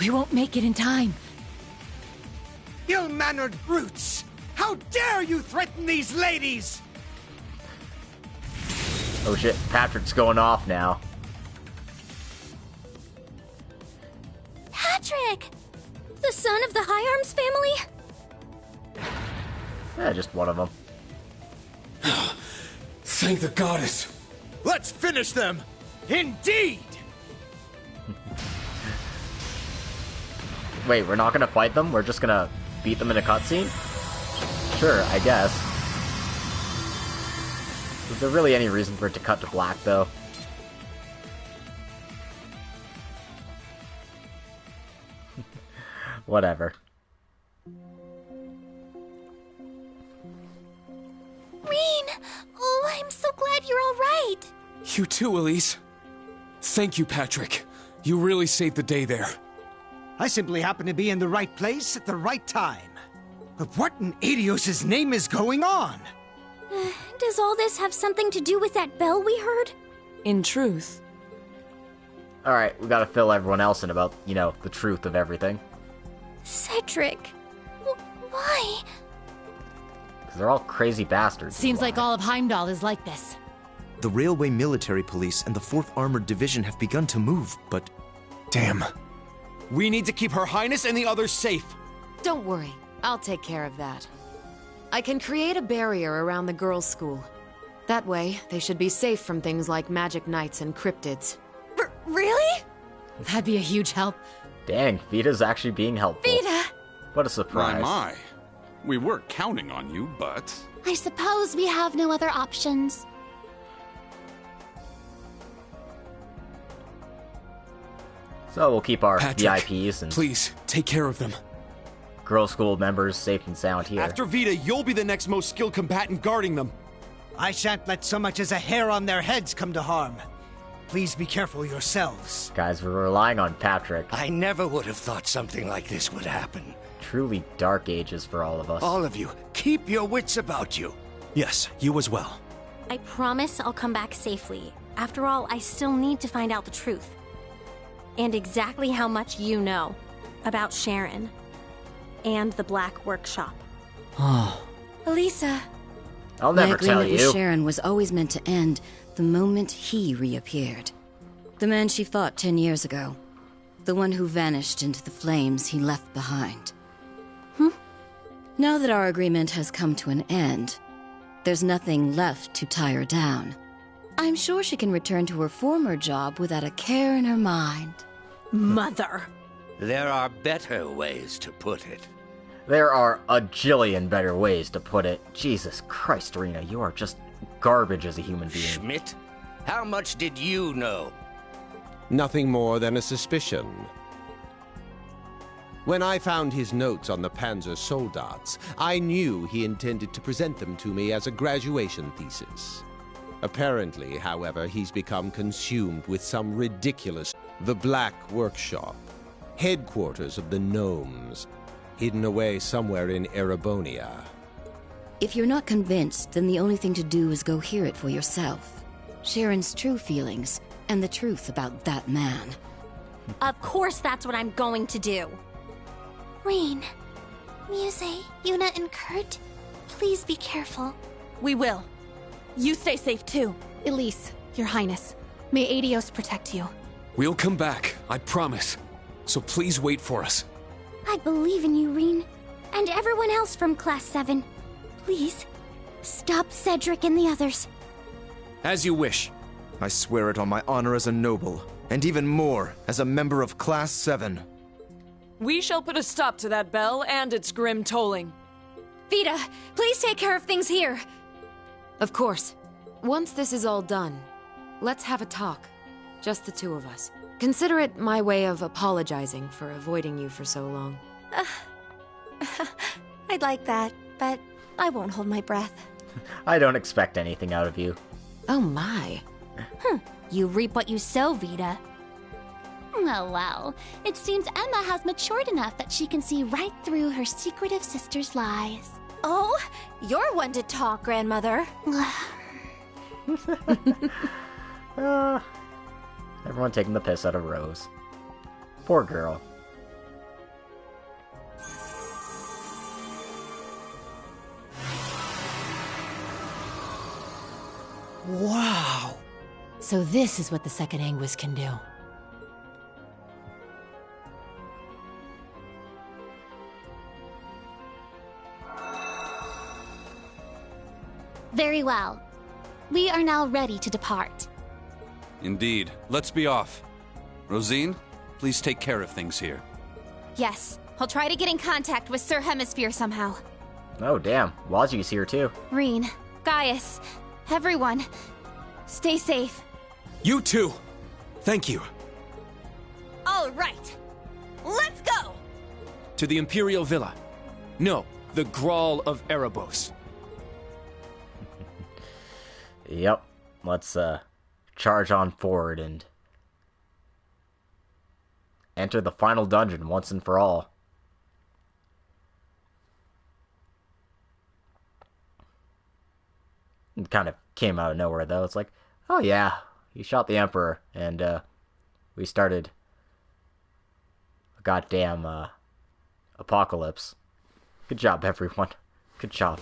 We won't make it in time. Ill-mannered brutes! How dare you threaten these ladies! Oh shit, Patrick's going off now. Patrick! The son of the High Arms family? Yeah, just one of them. Thank the goddess! Let's finish them! Indeed! Wait, we're not gonna fight them? We're just gonna beat them in a cutscene? Sure, I guess. Is there really any reason for it to cut to black, though? Whatever. Reen! Oh, I'm so glad you're all right! You too, Elise. Thank you, Patrick. You really saved the day there. I simply happened to be in the right place at the right time. But what in Adios' name is going on? Does all this have something to do with that bell we heard? In truth. Alright, we gotta fill everyone else in about, you know, the truth of everything. Cedric. Why? Because they're all crazy bastards. Seems like all of Heimdall is like this. The Railway Military Police and the 4th Armored Division have begun to move, but... Damn. We need to keep Her Highness and the others safe. Don't worry. I'll take care of that. I can create a barrier around the girls' school. That way, they should be safe from things like magic knights and cryptids. Really? That'd be a huge help. Dang, Vita's actually being helpful. Vita! What a surprise. My. We weren't counting on you, but... I suppose we have no other options. So we'll keep our Patrick, VIPs and please, take care of them. girls' school members safe and sound here. After Vita, you'll be the next most skilled combatant guarding them. I shan't let so much as a hair on their heads come to harm. Please be careful yourselves. Guys, we're relying on Patrick. I never would have thought something like this would happen. Truly dark ages for all of us. All of you, keep your wits about you. Yes, you as well. I promise I'll come back safely. After all, I still need to find out the truth. And exactly how much you know about Sharon and the Black Workshop. Oh. Elisa. I'll never My tell agreement you. with Sharon was always meant to end the moment he reappeared. The man she fought 10 years ago. The one who vanished into the flames he left behind. Now that our agreement has come to an end, there's nothing left to tie her down. I'm sure she can return to her former job without a care in her mind. Mother. There are better ways to put it. There are a jillion better ways to put it. Jesus Christ, Rena, you are just garbage as a human being. Schmidt, how much did you know? Nothing more than a suspicion. When I found his notes on the Panzer Soldats, I knew he intended to present them to me as a graduation thesis. Apparently, however, he's become consumed with some ridiculous... The Black Workshop, headquarters of the Gnomes, hidden away somewhere in Erebonia. If you're not convinced, then the only thing to do is go hear it for yourself. Sharon's true feelings, and the truth about that man. Of course that's what I'm going to do. Rean, Muse, Yuna, and Kurt, please be careful. We will. You stay safe too. Elise, Your Highness, may Adios protect you. We'll come back, I promise. So please wait for us. I believe in you, Rean. And everyone else from Class 7. Please, stop Cedric and the others. As you wish. I swear it on my honor as a noble, and even more, as a member of Class 7. We shall put a stop to that bell and its grim tolling. Vita, please take care of things here. Of course. Once this is all done, let's have a talk. Just the two of us. Consider it my way of apologizing for avoiding you for so long. I'd like that, but I won't hold my breath. I don't expect anything out of you. Oh my. You reap what you sow, Vita. Oh, well. It seems Emma has matured enough that she can see right through her secretive sister's lies. Oh, you're one to talk, Grandmother. Everyone taking the piss out of Rose. Poor girl. Wow! So this is what the second Anguis can do. Very well. We are now ready to depart. Indeed. Let's be off. Rosine, please take care of things here. Yes, I'll try to get in contact with Sir Hemisphere somehow. Oh, damn. Waji's here, too. Rean, Gaius, everyone, stay safe. You too. Thank you. All right, let's go! To the Imperial Villa. No, the Grawl of Erebos. Yep. Let's, charge on forward and enter the final dungeon once and for all. It kind of came out of nowhere, though. It's like, oh yeah, he shot the Emperor, and we started a goddamn apocalypse. Good job, everyone. Good job.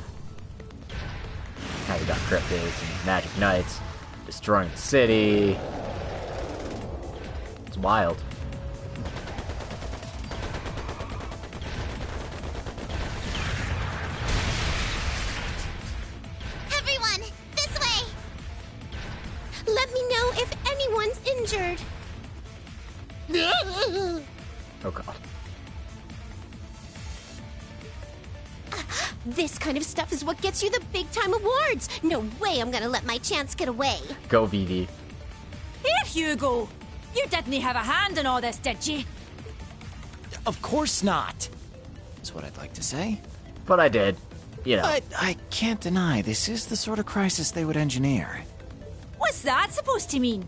Now we got cryptids and magic knights destroying the city. It's wild. Everyone, this way! Let me know if anyone's injured. Oh god. This kind of stuff is what gets you the big-time awards. No way I'm gonna let my chance get away. Go, Vivi. Here, Hugo! You didn't have a hand in all this, did you? Of course not, is what I'd like to say. But I did. You know. But I can't deny this is the sort of crisis they would engineer. What's that supposed to mean?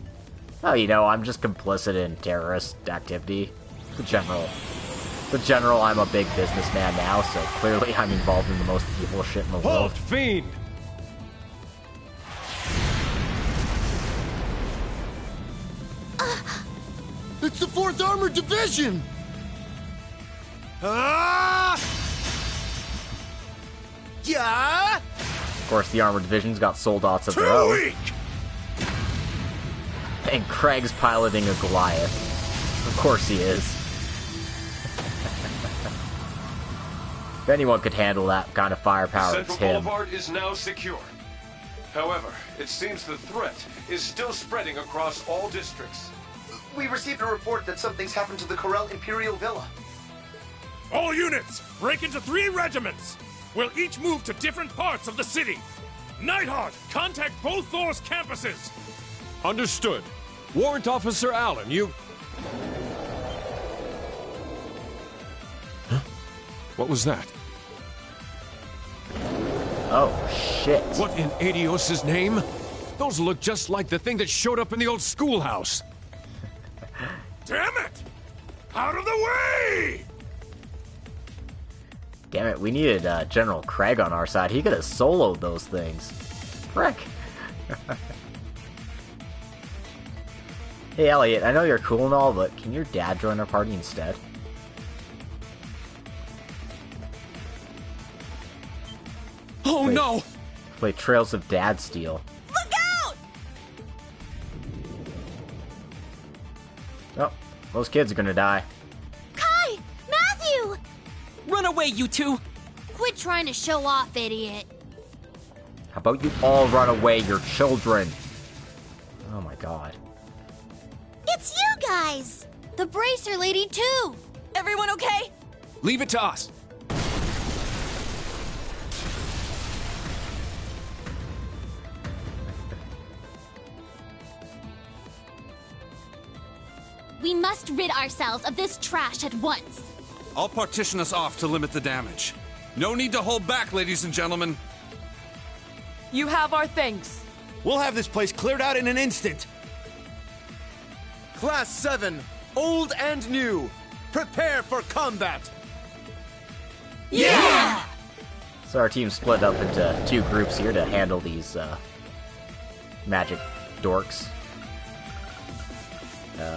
Oh, you know, I'm just complicit in terrorist activity. The general, I'm a big businessman now, so clearly I'm involved in the most evil shit in the world. Halt, fiend! It's the 4th Armored Division! Ah! Yeah! Of course, the Armored Division's got soldats of their own. And Craig's piloting a Goliath. Of course he is. If anyone could handle that kind of firepower, it's Central him. Boulevard is now secure. However, it seems the threat is still spreading across all districts. We received a report that something's happened to the Corel Imperial Villa. All units, break into 3 regiments. We'll each move to different parts of the city. Nighthawk, contact both Thor's campuses. Understood. Warrant Officer Allen, you... Huh? What was that? Oh, shit. What in Adios' name? Those look just like the thing that showed up in the old schoolhouse. Damn it! Out of the way! Damn it, we needed General Craig on our side. He could have soloed those things. Frick. Hey, Elliot, I know you're cool and all, but can your dad join our party instead? Oh no! Play Trails of Dad Steel. Look out! Oh, those kids are gonna die. Kai! Matthew! Run away, you two! Quit trying to show off, idiot. How about you all run away, your children? Oh my god. It's you guys! The bracer lady, too! Everyone okay? Leave it to us. We must rid ourselves of this trash at once. I'll partition us off to limit the damage. No need to hold back, ladies and gentlemen. You have our thanks. We'll have this place cleared out in an instant. Class 7, old and new, prepare for combat! Yeah! So our team split up into 2 groups here to handle these magic dorks.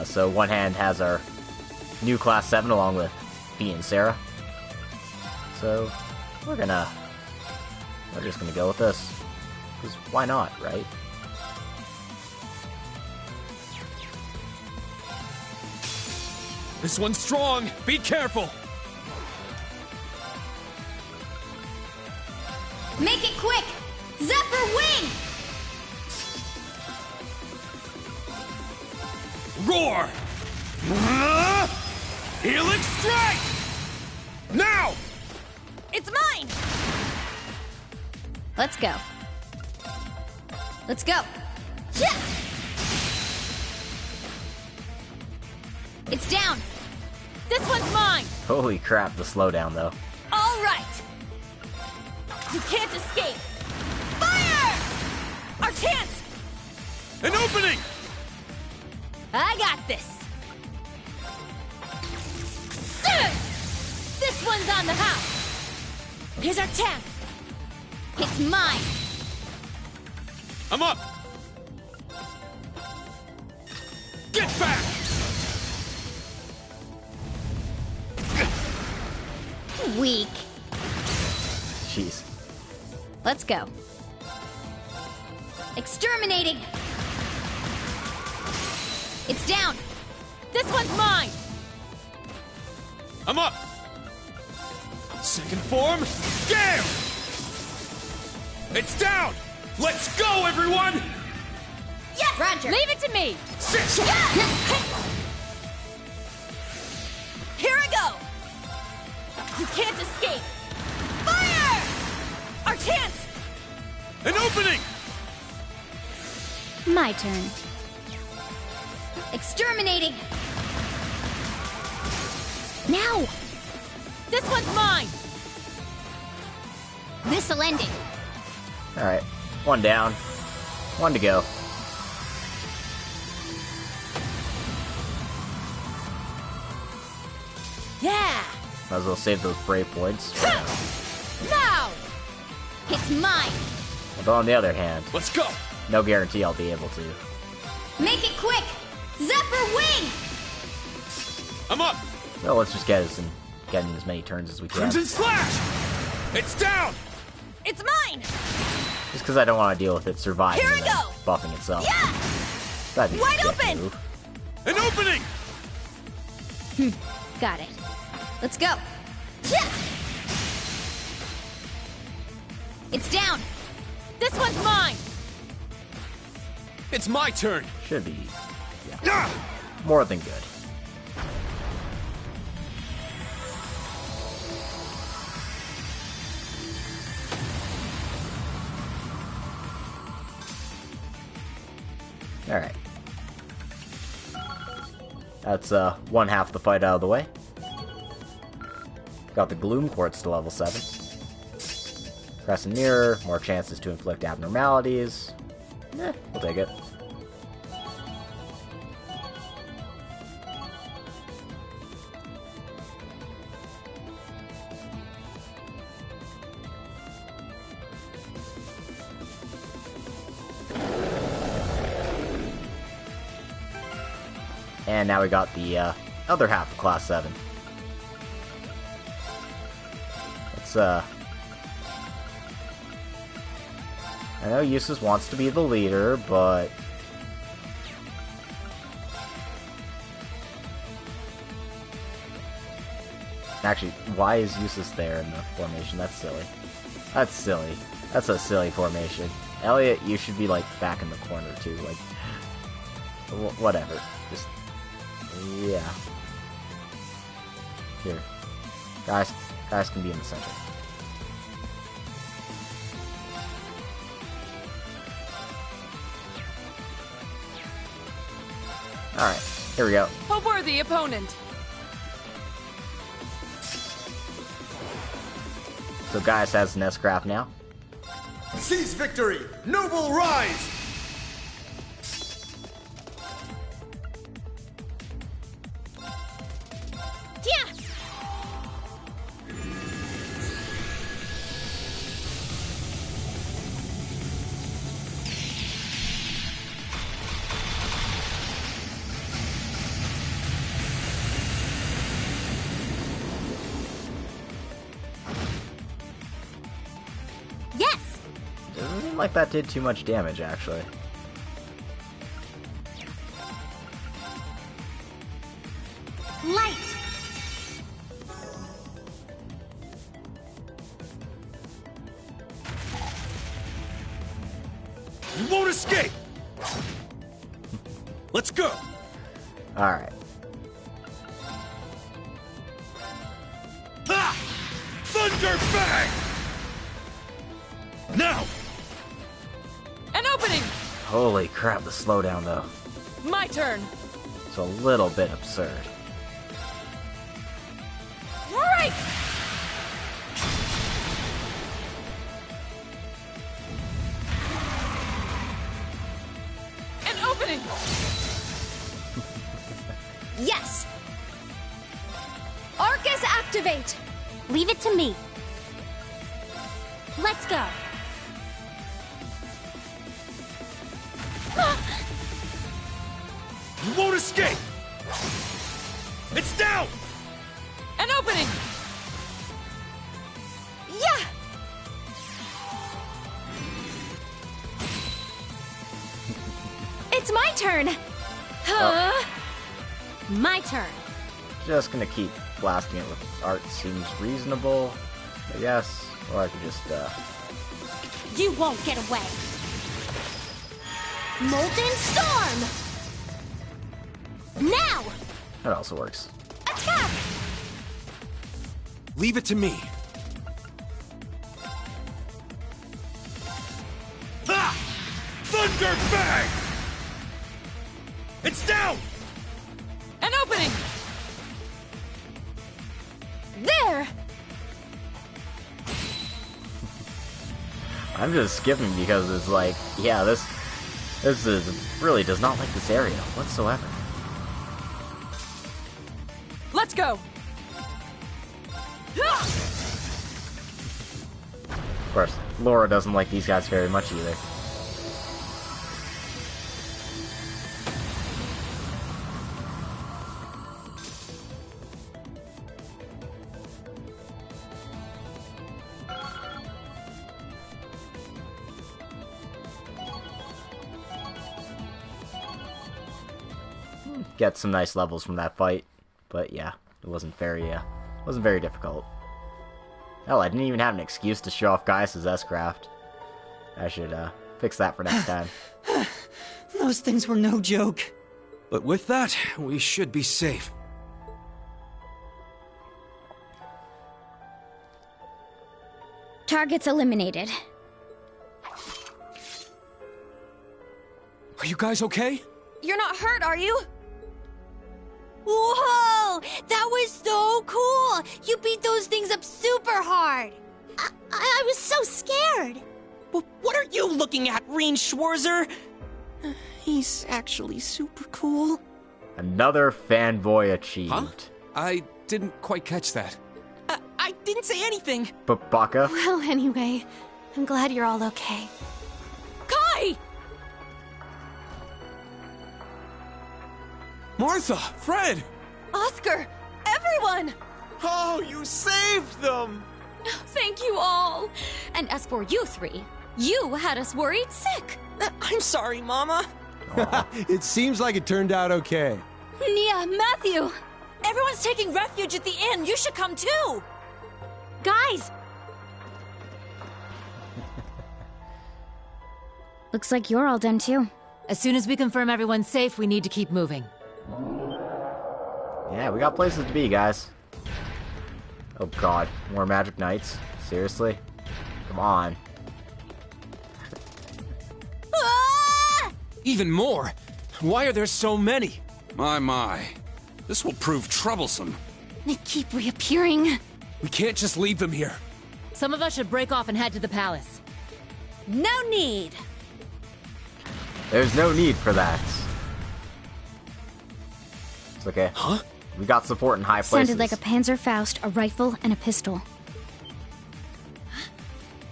So one hand has our new Class 7 along with Pete and Sarah. So we're just gonna go with this. Because why not, right? This one's strong. Be careful. Make it quick! Zephyr Wing! Roar! Helix Strike! Now! It's mine! Let's go. Let's go. Yeah! It's down! This one's mine! Holy crap, the slowdown though. All right! You can't escape! Fire! Our chance! An opening! I got this! This one's on the house! Here's our chance! It's mine! I'm up! Get back! Weak. Jeez. Let's go. Exterminating! It's down! This one's mine! I'm up! Second form, Gale! It's down! Let's go, everyone! Yes! Roger! Leave it to me! Sit! Here I go! You can't escape! Fire! Our chance! An opening! My turn. Exterminating! Now! This one's mine! This'll end it. Alright, one down. One to go. Yeah! Might as well save those brave points. Now! It's mine! But on the other hand, let's go! No guarantee I'll be able to. Make it quick! Zephyr Wing! I'm up! Well, let's just get in as many turns as we can. Crimson Slash! It's down! It's mine! Just because I don't want to deal with it surviving Here and we go! buffing itself. Yeah! That'd be Wide a open! move. An opening! Got it. Let's go. Yeah! It's down! This one's mine! It's my turn! Should be. Yeah. More than good. Alright. That's one half the fight out of the way. Got the Gloom Quartz to level 7. Crescent Mirror, more chances to inflict abnormalities. We'll take it. And now we got the other half of Class 7. Let's, I know Eustace wants to be the leader, but... Actually, why is Eustace there in the formation? That's silly. That's silly. That's a silly formation. Elliot, you should be, like, back in the corner, too. Like, whatever. Just... yeah. Here. Guys can be in the center. Alright, here we go. A worthy opponent. So Gaius has an S-Craft now. Seize victory! Noble rise! Yeah! Yes! Doesn't seem like that did too much damage, actually. Light! You won't escape! Let's go! Alright. Ha! Thunder bang! Now! An opening! Holy crap, the slowdown, though. My turn. It's a little bit absurd. Right! An opening! Yes! Arcus activate! Leave it to me. Let's go. You won't escape! It's down! An opening! Yeah! It's my turn! My turn. Just gonna keep blasting it with art seems reasonable, I guess. Or I could just, You won't get away. Molten Storm! Now! that also works. Attack! Leave it to me. Ha! Thunder bang! It's down! An opening! There! I'm just skipping because it's like, yeah, this is really does not like this area whatsoever. Let's go! Of course, Laura doesn't like these guys very much either. Get some nice levels from that fight, but yeah, it wasn't very difficult. Hell, I didn't even have an excuse to show off Gaius' S-Craft. I should fix that for next time. Those things were no joke. But with that, we should be safe. Targets eliminated. Are you guys okay? You're not hurt, are you? Whoa! That was so cool! You beat those things up super hard! I was so scared! What are you looking at, Reen Schwarzer? He's actually super cool. Another fanboy achieved. Huh? I didn't quite catch that. I didn't say anything. But Baka? Well, anyway, I'm glad you're all okay. Kai! Martha! Fred! Oscar! Everyone! Oh, you saved them! Thank you all! And as for you three, you had us worried sick! I'm sorry, Mama. It seems like it turned out okay. Nia, Matthew! Everyone's taking refuge at the inn. You should come too! Guys! Looks like you're all done too. As soon as we confirm everyone's safe, we need to keep moving. Yeah, we got places to be, guys. Oh god, more Magic Knights? Seriously? Come on. Even more? Why are there so many? My. This will prove troublesome. They keep reappearing. We can't just leave them here. Some of us should break off and head to the palace. No need! There's no need for that. It's okay. Huh? We got support in high places. Sounded like a Panzerfaust, a rifle, and a pistol.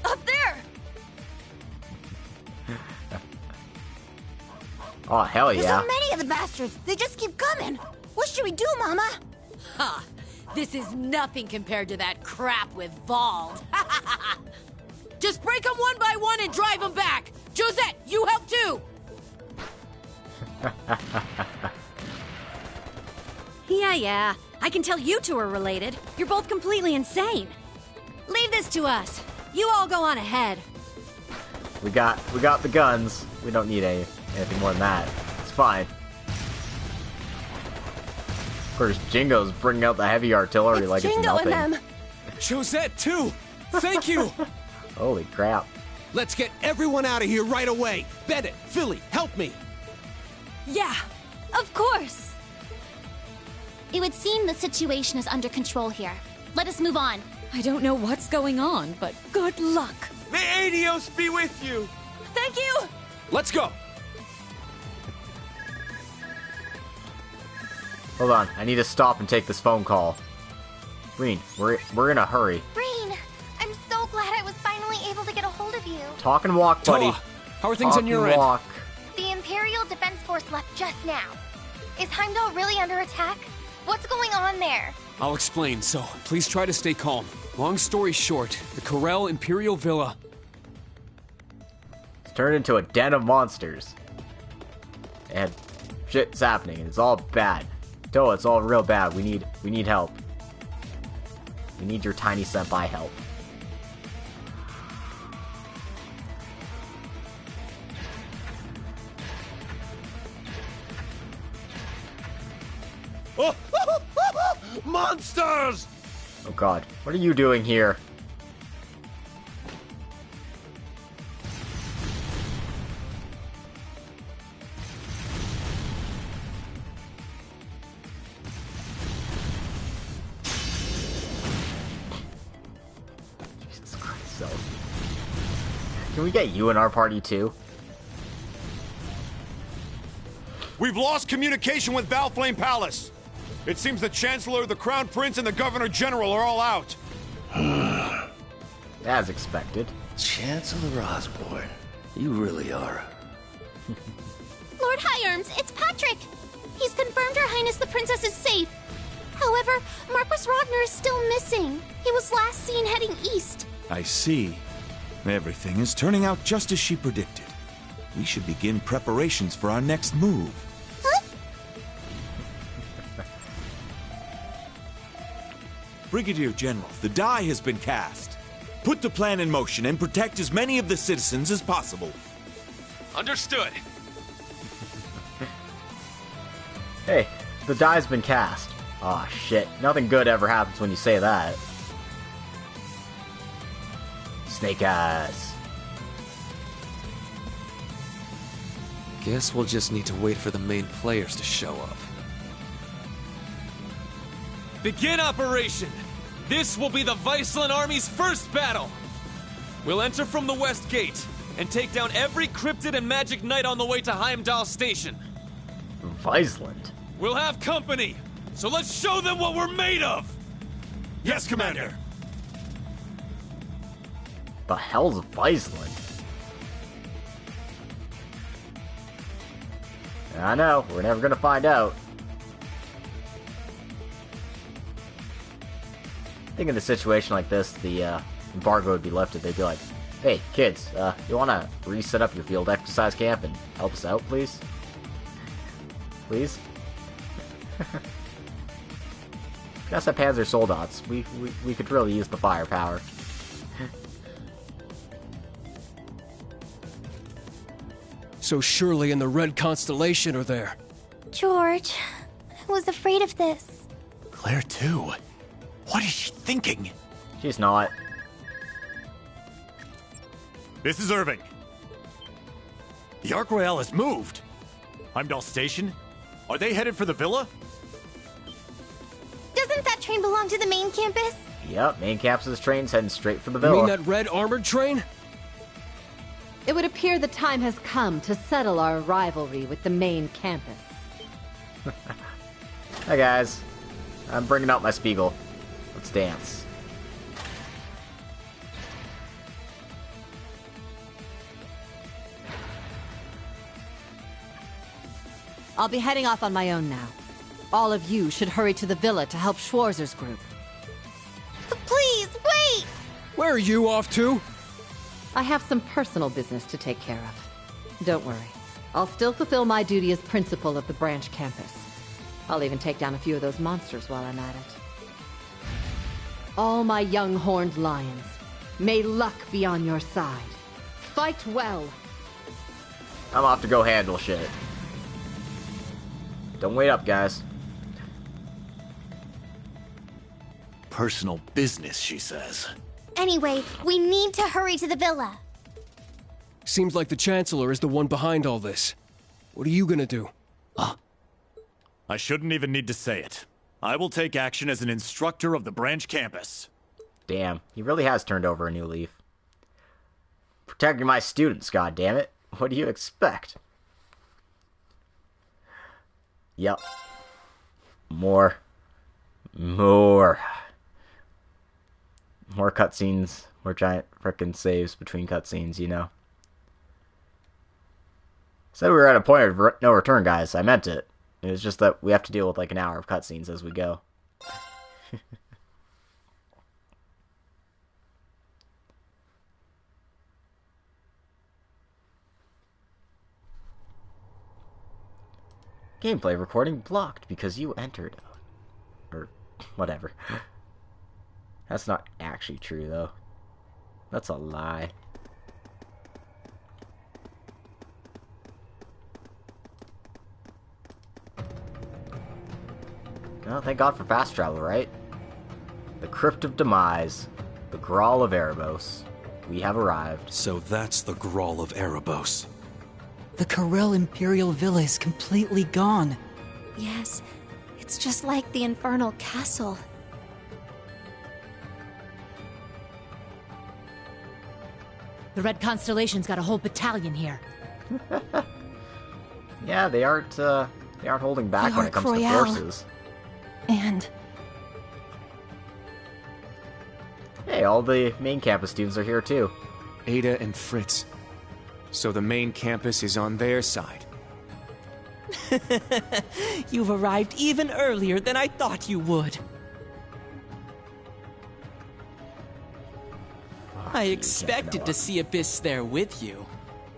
Up there! Oh, hell yeah. There's so many of the bastards. They just keep coming. What should we do, Mama? Ha! This is nothing compared to that crap with Vald. Just break them one by one and drive them back. Josette, you help too. Yeah. I can tell you two are related. You're both completely insane. Leave this to us. You all go on ahead. We got the guns. We don't need anything more than that. It's fine. Of course, Jingo's bringing out the heavy artillery like it's nothing. And them. Josette, too! Thank you! Holy crap. Let's get everyone out of here right away! Bennett, Philly, help me! Yeah, of course. It would seem the situation is under control here. Let us move on. I don't know what's going on, but good luck. May Adios be with you! Thank you! Let's go! Hold on, I need to stop and take this phone call. Breen, we're in a hurry. Breen, I'm so glad I was finally able to get a hold of you. Talk and walk, buddy. Toa, how are things Talk on your and end? walk. The Imperial Defense Force left just now. Is Heimdall really under attack? What's going on there? I'll explain, so please try to stay calm. Long story short, the Corel Imperial Villa... It's turned into a den of monsters. And shit's happening, and it's all bad. Toa, it's all real bad. We need help. We need your tiny senpai help. Monsters! Oh god, what are you doing here? Jesus Christ, so. Can we get you in our party too? We've lost communication with Valflame Palace. It seems the Chancellor, the Crown Prince, and the Governor General are all out. As expected. Chancellor Osborne, you really are. Lord High-Arms, it's Patrick! He's confirmed Her Highness the Princess is safe. However, Marquis Ragnar is still missing. He was last seen heading east. I see. Everything is turning out just as she predicted. We should begin preparations for our next move. Brigadier General, the die has been cast. Put the plan in motion and protect as many of the citizens as possible. Understood. Hey, the die's been cast. Aw, shit. Nothing good ever happens when you say that. Snake Eyes. Guess we'll just need to wait for the main players to show up. Begin operation! This will be the Viceland Army's first battle! We'll enter from the west gate and take down every cryptid and magic knight on the way to Heimdall Station. Viceland? We'll have company, so let's show them what we're made of! Yes, Commander! The hell's Viceland? I know, we're never gonna find out. think in a situation like this, the embargo would be lifted. They'd be like, hey, kids, you want to reset up your field exercise camp and help us out, please? Please? Got some Panzer Soldats. We could really use the firepower. So Shirley and the Red Constellation are there. George, I was afraid of this. Claire, too. What is she thinking? She's not. This is Irving. The Ark Royale has moved. Heimdall Station? Are they headed for the villa? Doesn't that train belong to the main campus? Yep, main campus's train's heading straight for the You villa. mean that red armored train? It would appear the time has come to settle our rivalry with the main campus. Hi guys, I'm bringing out my Spiegel. Let's dance. I'll be heading off on my own now. All of you should hurry to the villa to help Schwarzer's group. Please, wait! Where are you off to? I have some personal business to take care of. Don't worry. I'll still fulfill my duty as principal of the branch campus. I'll even take down a few of those monsters while I'm at it. All my young horned lions, may luck be on your side. Fight well. I'm off to go handle shit. Don't wait up, guys. Personal business, she says. Anyway, we need to hurry to the villa. Seems like the Chancellor is the one behind all this. What are you gonna do? I shouldn't even need to say it. I will take action as an instructor of the branch campus. Damn, he really has turned over a new leaf. Protecting my students, goddammit. What do you expect? Yep. More cutscenes, more giant frickin' saves between cutscenes, you know. Said we were at a point of no return, guys. I meant it. It was just that we have to deal with like an hour of cutscenes as we go. Gameplay recording blocked because you entered. Or whatever. That's not actually true, though. That's a lie. Well, thank God for fast travel, right? The Crypt of Demise. The Grawl of Erebos. We have arrived. So that's the Grawl of Erebos. The Corel Imperial Villa is completely gone. Yes, it's just like the Infernal Castle. The Red Constellation's got a whole battalion here. Yeah, they aren't holding back when it comes to forces. And hey, all the main campus students are here too. Ada and Fritz. So the main campus is on their side. You've arrived even earlier than I thought you would. I expected to see Abyss there with you,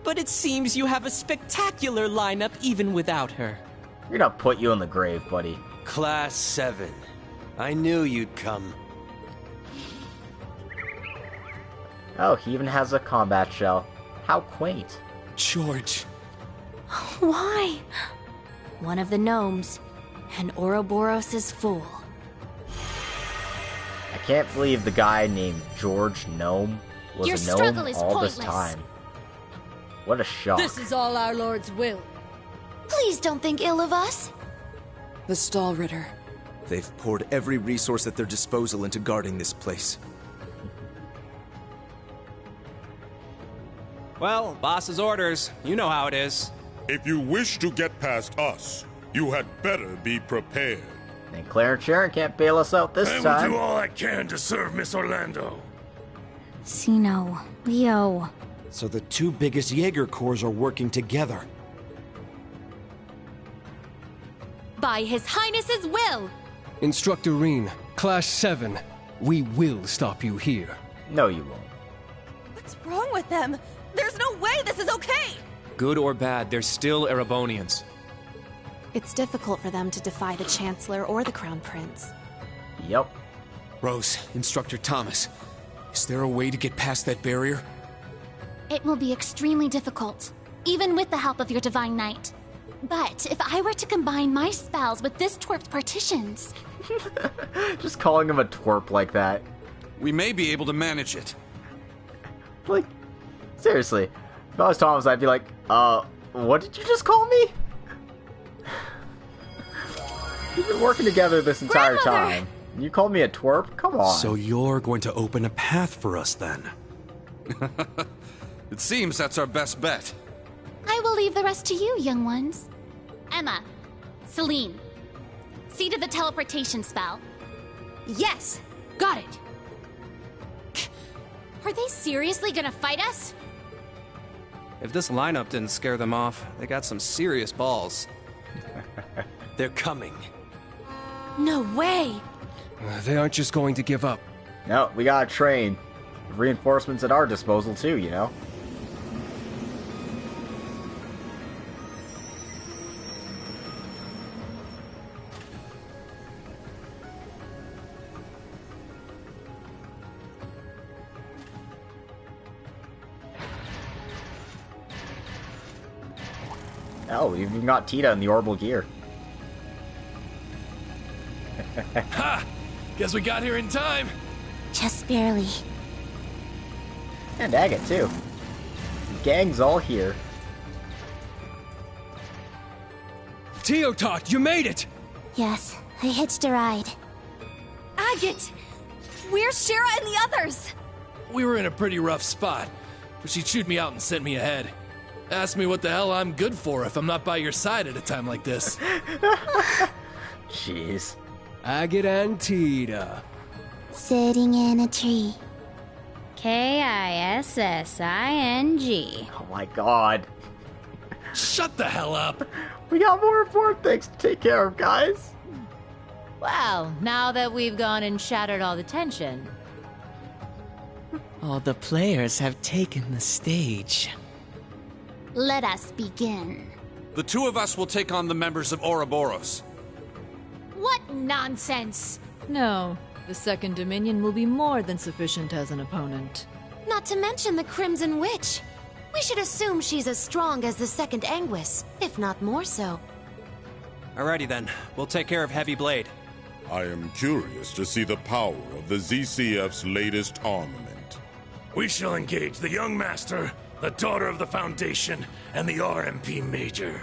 but it seems you have a spectacular lineup even without her. We're gonna put you in the grave, buddy. Class 7. I knew you'd come. Oh, he even has a combat shell. How quaint. George. why? One of the gnomes, and Ouroboros' fool. I can't believe the guy named George Gnome was Your a gnome struggle is all pointless. this time. What a shock. This is all our Lord's will. Please don't think ill of us. The Stahlritter. They've poured every resource at their disposal into guarding this place. Well, boss's orders. You know how it is. If you wish to get past us, you had better be prepared. And Claire and Sharon can't bail us out this I time. will do all I can to serve Miss Orlando. Sino, Leo. So the two biggest Jaeger Corps are working together. By His Highness's will! Instructor Reen, Class 7. We will stop you here. No, you won't. What's wrong with them? There's no way this is okay! Good or bad, they're still Erebonians. It's difficult for them to defy the Chancellor or the Crown Prince. Yep. Rose, Instructor Thomas, is there a way to get past that barrier? It will be extremely difficult, even with the help of your Divine Knight. But if I were to combine my spells with this twerp's partitions... Just calling him a twerp like that. We may be able to manage it. Like, seriously. If I was Thomas, I'd be like, what did you just call me? We've been working together this entire time. You called me a twerp? Come on. So you're going to open a path for us then? It seems that's our best bet. I will leave the rest to you, young ones. Emma, Celine, see to the teleportation spell. Yes! Got it! Are they seriously gonna fight us? If this lineup didn't scare them off, they got some serious balls. They're coming. No way! They aren't just going to give up. No, we gotta train. Reinforcements at our disposal too, you know? Oh, we've even got Tita in the orbital gear. Ha! Guess we got here in time. Just barely. And Agate, too. The gang's all here. Teotot, you made it! Yes, I hitched a ride. Agate! Where's Shara and the others? We were in a pretty rough spot, but she chewed me out and sent me ahead. Asked me what the hell I'm good for if I'm not by your side at a time like this. Jeez. Agate and Tita. Sitting in a tree. Kissing. Oh my god. Shut the hell up! We got more important things to take care of, guys. Well, now that we've gone and shattered all the tension. All the players have taken the stage. Let us begin. The two of us will take on the members of Ouroboros. What nonsense! No, the Second Dominion will be more than sufficient as an opponent. Not to mention the Crimson Witch. We should assume she's as strong as the Second Anguis, if not more so. Alrighty then, we'll take care of Heavy Blade. I am curious to see the power of the ZCF's latest armament. We shall engage the young master, the daughter of the Foundation, and the RMP Major.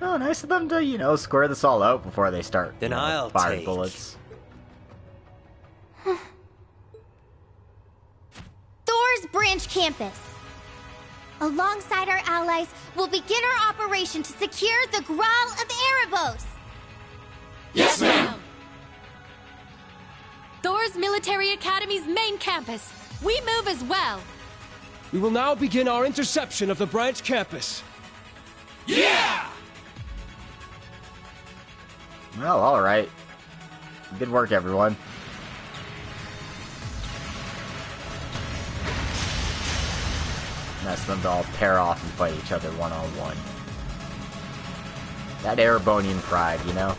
Oh, nice of them to, you know, square this all out before they start Then I'll firing take. bullets. Thor's branch campus. Alongside our allies, we'll begin our operation to secure the Graal of Erebos. Yes, ma'am! Thor's Military Academy's main campus. We move as well. We will now begin our interception of the branch campus. Yeah! Well, alright. Good work, everyone. Nice of them to all pair off and fight each other one-on-one. That Erebonian pride, you know?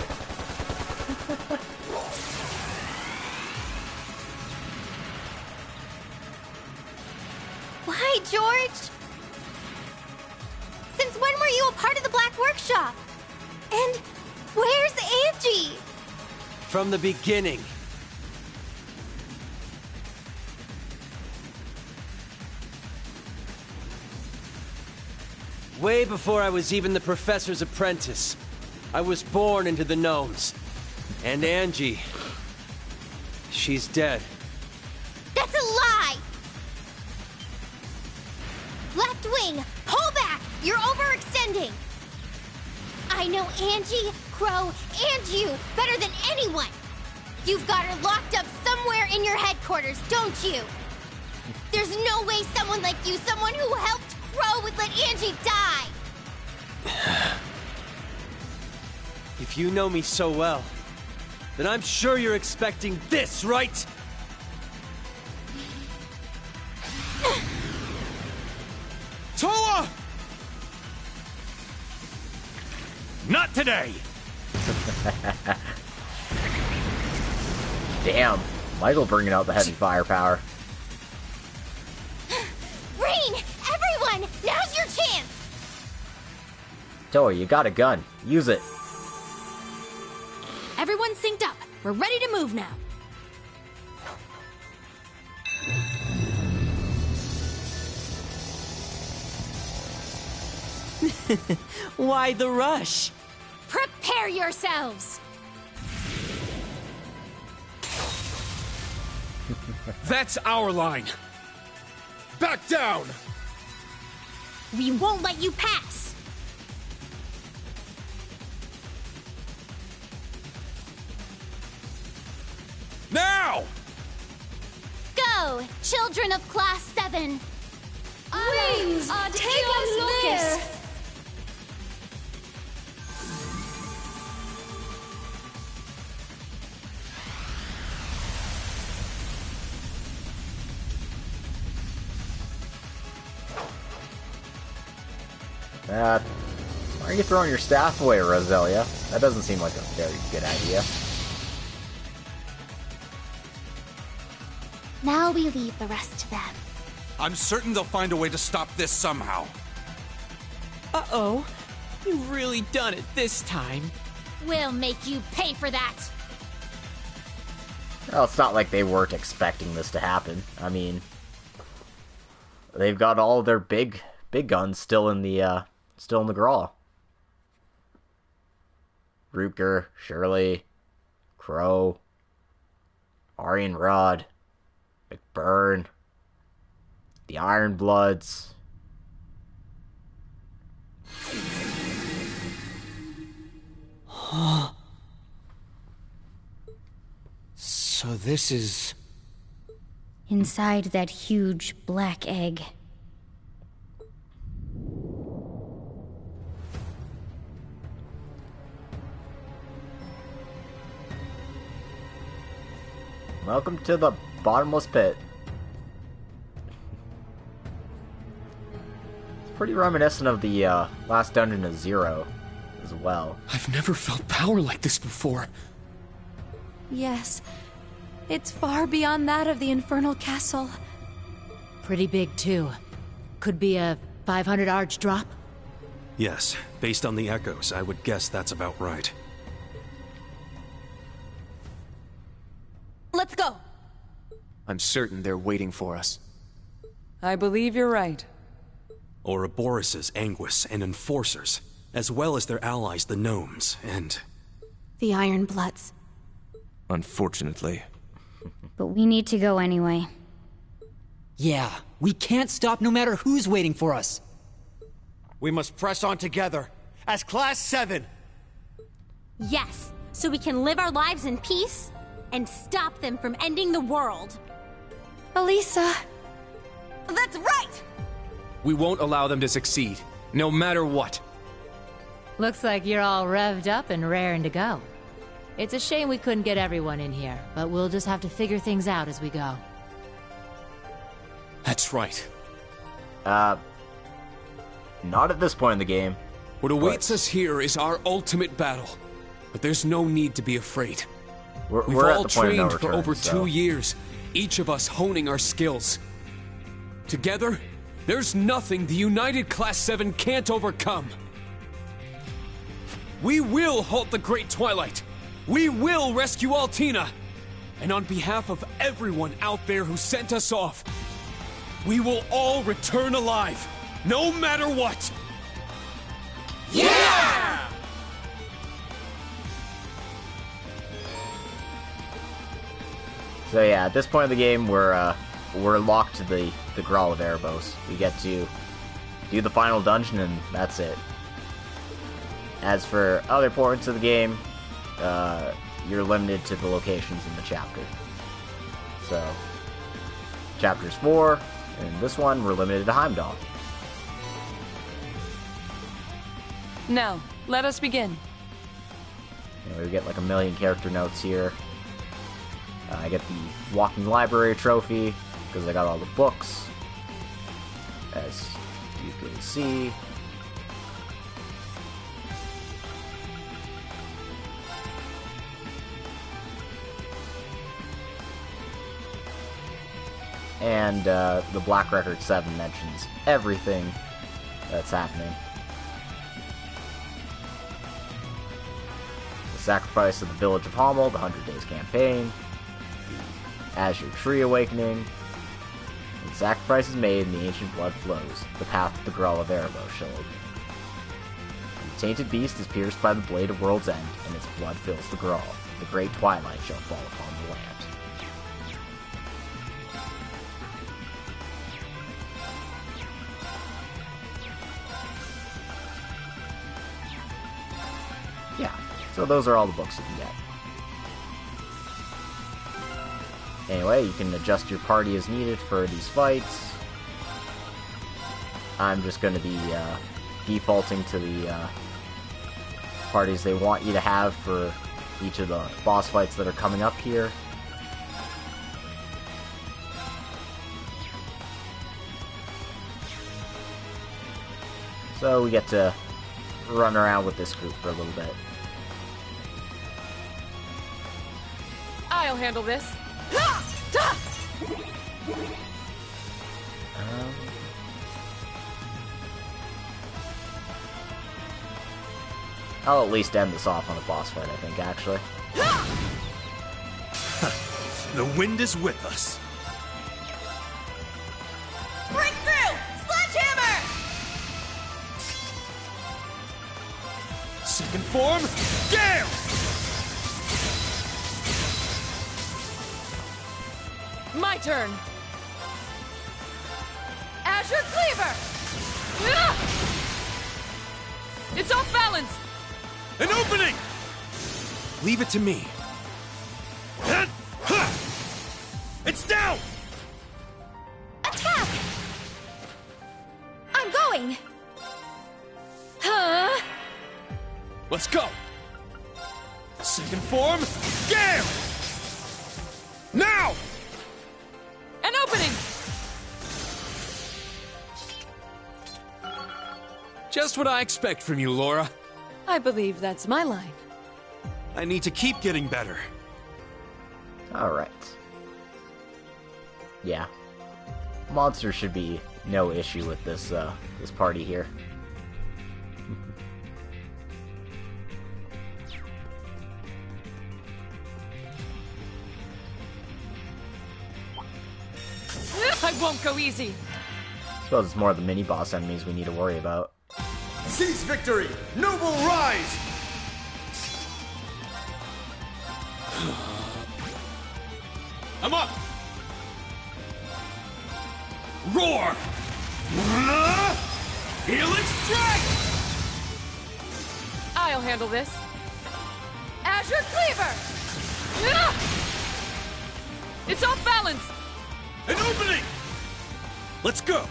Why, George? Since when were you a part of the Black Workshop? And where's Angie? From the beginning. Way before I was even the professor's apprentice, I was born into the gnomes. And Angie, she's dead. That's a lie! Left wing, pull back! You're overextending! I know Angie, Crow, and you better than anyone! You've got her locked up somewhere in your headquarters, don't you? There's no way someone like you, someone who helped Crow, would let Angie die! If you know me so well, then I'm sure you're expecting this, right? Toa! Not today! Damn, Michael bringing out the heavy firepower. Rain! Everyone! Now's your chance! Toa, you got a gun. Use it. Everyone's synced up. We're ready to move now. Why the rush? Prepare yourselves! That's our line. Back down! We won't let you pass! Now! Go, children of Class 7! Wings, take a look there! Why are you throwing your staff away, Roselia? That doesn't seem like a very good idea. Now we leave the rest to them. I'm certain they'll find a way to stop this somehow. Uh-oh. You've really done it this time. We'll make you pay for that! Well, it's not like they weren't expecting this to happen. I mean, they've got all their big guns still in the Grawl. Rutger, Shirley, Crow, Aryan Rod, McBurn, the Iron Bloods. So this is... Inside that huge black egg. Welcome to the bottomless pit. It's pretty reminiscent of the last dungeon of Zero as well. I've never felt power like this before. Yes. It's far beyond that of the Infernal Castle. Pretty big, too. Could be a 500 arch drop. Yes, based on the echoes, I would guess that's about right. Let's go! I'm certain they're waiting for us. I believe you're right. Ouroboros' Anguis and Enforcers, as well as their allies the Gnomes, and... The Iron Bloods. Unfortunately. But we need to go anyway. Yeah, we can't stop no matter who's waiting for us. We must press on together, as Class 7! Yes, so we can live our lives in peace and stop them from ending the world. Elisa! That's right! We won't allow them to succeed, no matter what. Looks like you're all revved up and raring to go. It's a shame we couldn't get everyone in here, but we'll just have to figure things out as we go. That's right. Not at this point in the game. What awaits us here is our ultimate battle. But there's no need to be afraid. We've we're all at the point of no trained for return, over so. 2 years, each of us honing our skills. Together, there's nothing the United Class 7 can't overcome. We will halt the Great Twilight. We will rescue Altina. And on behalf of everyone out there who sent us off, we will all return alive, no matter what. Yeah! So yeah, at this point in the game, we're locked to the Grawl of Erebos. We get to do the final dungeon, and that's it. As for other portions of the game, you're limited to the locations in the chapter. So, chapters 4, and this one, we're limited to Heimdall. Now, let us begin. And we get like a million character notes here. I get the walking library trophy because I got all the books. As you can see. And the Black Record 7 mentions everything that's happening. The sacrifice of the village of Hommel, the 100 Days campaign, the Azure Tree Awakening, and sacrifices made and the ancient blood flows, the path of the Graal of Erebos shall open. The tainted beast is pierced by the blade of World's End, and its blood fills the Graal. The great twilight shall fall upon the land. Yeah, so those are all the books you can get. Anyway, you can adjust your party as needed for these fights. I'm just going to be defaulting to the parties they want you to have for each of the boss fights that are coming up here. So we get to run around with this group for a little bit. I'll handle this. I'll at least end this off on a boss fight, I think, actually. The wind is with us. Break through! Sledgehammer! Second form, Gale! My turn. Azure Cleaver! It's off balance! An opening! Leave it to me. It's down! Attack! I'm going! Huh? Let's go! Second form, Gale! Now! An opening! Just what I expect from you, Laura. I believe that's my line. I need to keep getting better. Alright. Yeah. Monsters should be no issue with this, this party here. I won't go easy. I suppose it's more the mini-boss enemies we need to worry about. Seize victory! Noble rise! I'm up! Roar! Healing strike! I'll handle this. Azure Cleaver! It's off balance! An opening! Let's go!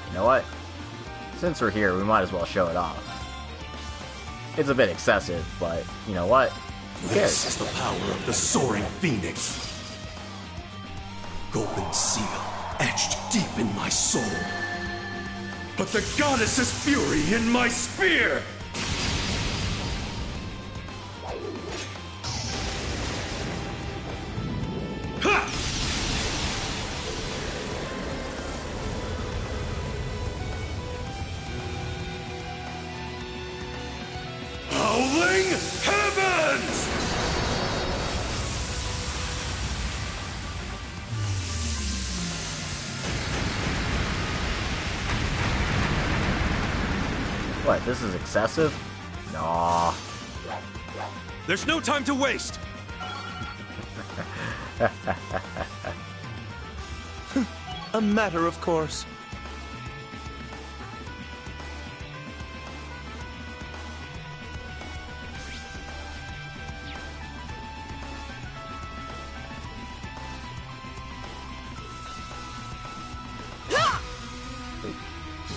You know what? Since we're here, we might as well show it off. It's a bit excessive, but you know what? Who cares? This is the power of the soaring phoenix. Golden seal etched deep in my soul. But the goddess's fury in my spear! Ha! Howling heavens! What, this is excessive? Nah. There's no time to waste! A matter of course.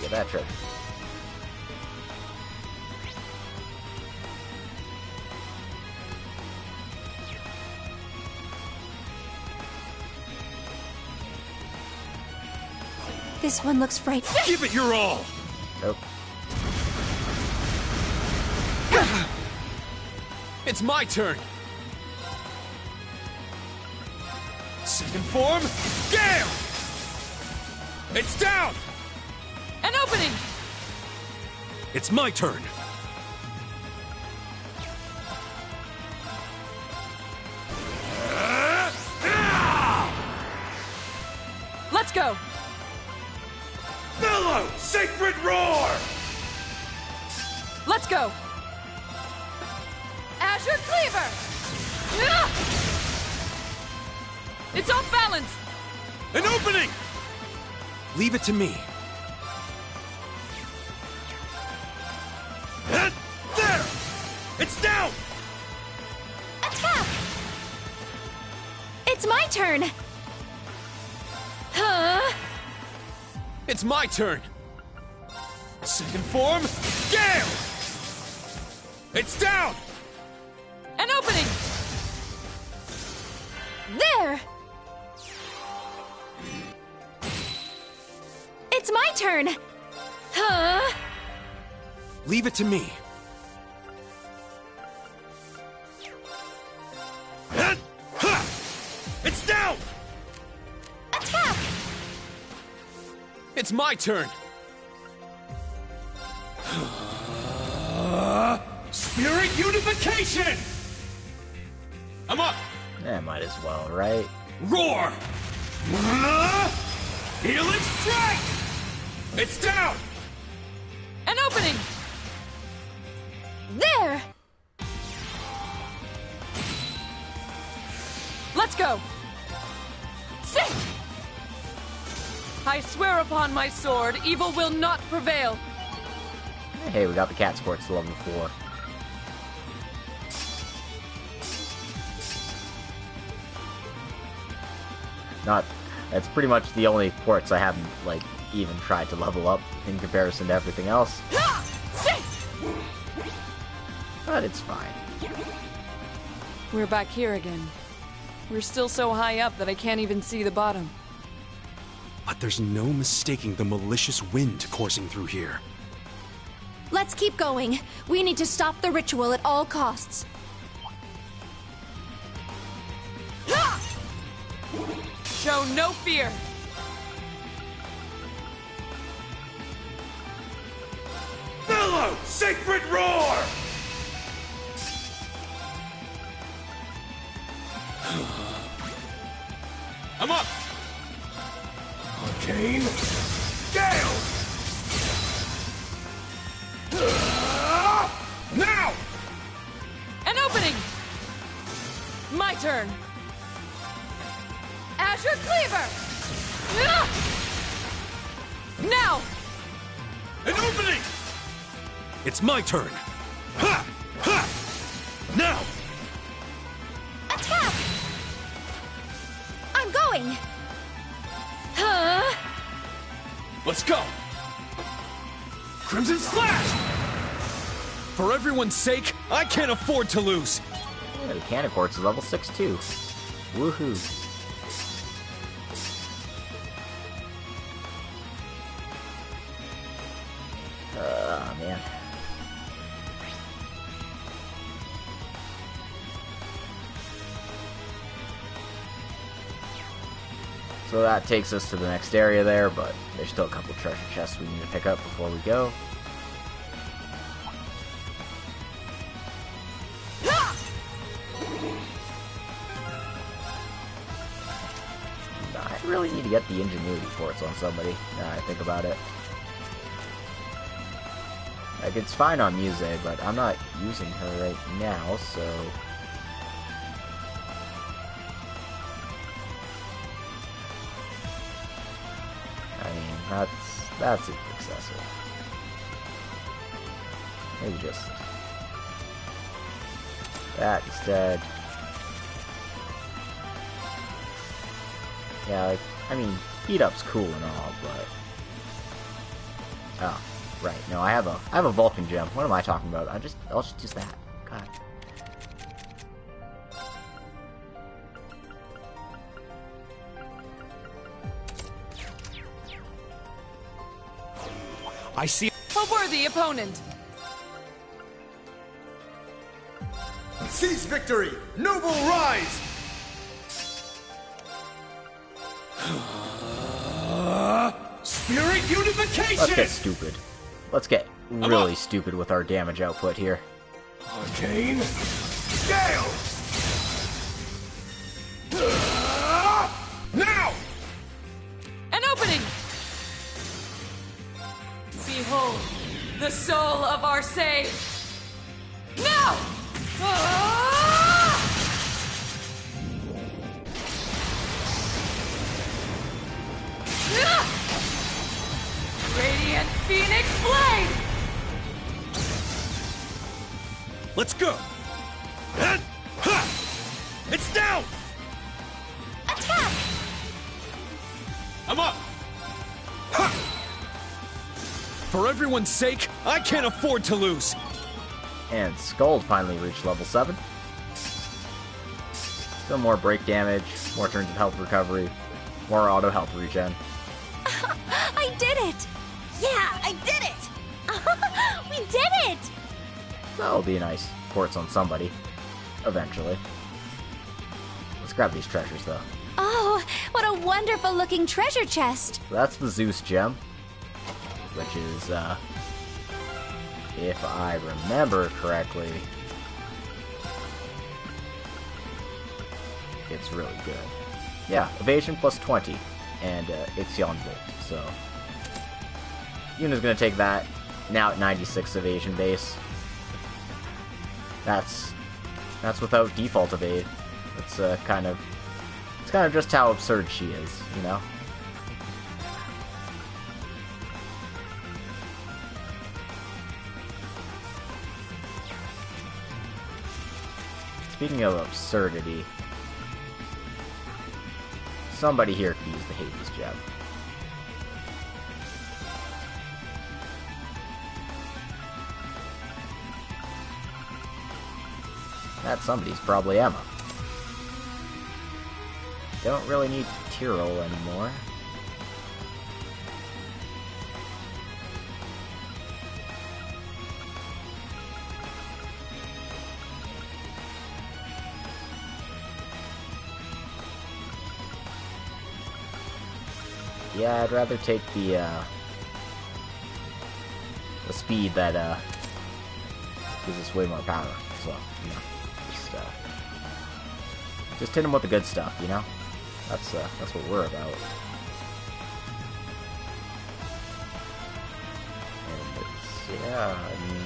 Get that trick. This one looks frightful. Give it your all! Nope. It's my turn! Second form, Gale! It's down! An opening! It's my turn. Let's go! Bellow! Sacred roar! Let's go! Azure Cleaver! It's off balance! An opening! Leave it to me. There! It's down! Attack! It's my turn! Huh? It's my turn! Second form, Gale! It's down! An opening! There! It's my turn! Huh? Leave it to me. It's down! Attack! It's my turn! Spirit unification! I'm up! Yeah, might as well, right? Roar! Healing strike! It's down! An opening! There! Let's go! Sit! I swear upon my sword, evil will not prevail! Hey, we got the cat sports to level 4. That's pretty much the only ports I haven't, like, even tried to level up in comparison to everything else. But it's fine. We're back here again. We're still so high up that I can't even see the bottom. But there's no mistaking the malicious wind coursing through here. Let's keep going. We need to stop the ritual at all costs. Show no fear! Bellow! Sacred roar! I'm up! Arcane Gale! Now! An opening! My turn! Azure Cleaver! Now! An opening! It's my turn. Ha! Ha! Now! Attack! I'm going! Huh? Let's go! Crimson Slash! For everyone's sake, I can't afford to lose! Yeah, the Cannon Quartz is level 6 too. Woohoo. Man. So that takes us to the next area there, but there's still a couple treasure chests we need to pick up before we go. I really need to get the ingenuity ports on somebody, now I think about it. Like, it's fine on Muse, but I'm not using her right now, so... I mean, that's excessive. Maybe just... that instead. Yeah, like, I mean, heat up's cool and all, but... oh. Right, no, I have a Vulcan gem. What am I talking about? I'll just use that. God. I see A worthy opponent. Seize victory! Noble rise! Spirit unification! Let's get stupid. Let's get really stupid with our damage output here. Arcane Scale! Now! An opening! Behold, the soul of our sage! Now! Radiant Phoenix Blade! Let's go! It's down! Attack! I'm up! For everyone's sake, I can't afford to lose! And Scold finally reached level 7. Still more break damage, more turns of health recovery, more auto health regen. I did it! Yeah, I did it! We did it! That'll be nice ports on somebody. Eventually. Let's grab these treasures though. Oh, what a wonderful looking treasure chest! So that's the Zeus gem. Which is, if I remember correctly, it's really good. Yeah, evasion plus 20, and Ixion Bolt, so Yuna's gonna take that, now at 96 evasion base. That's without default evade. It's kind of just how absurd she is, you know? Speaking of absurdity, somebody here could use the Hades gem. That somebody's probably Emma. Don't really need Tyrol anymore. Yeah, I'd rather take the speed that gives us way more power. So, you know, just hit him with the good stuff, you know. That's what we're about. And it's, yeah, I mean,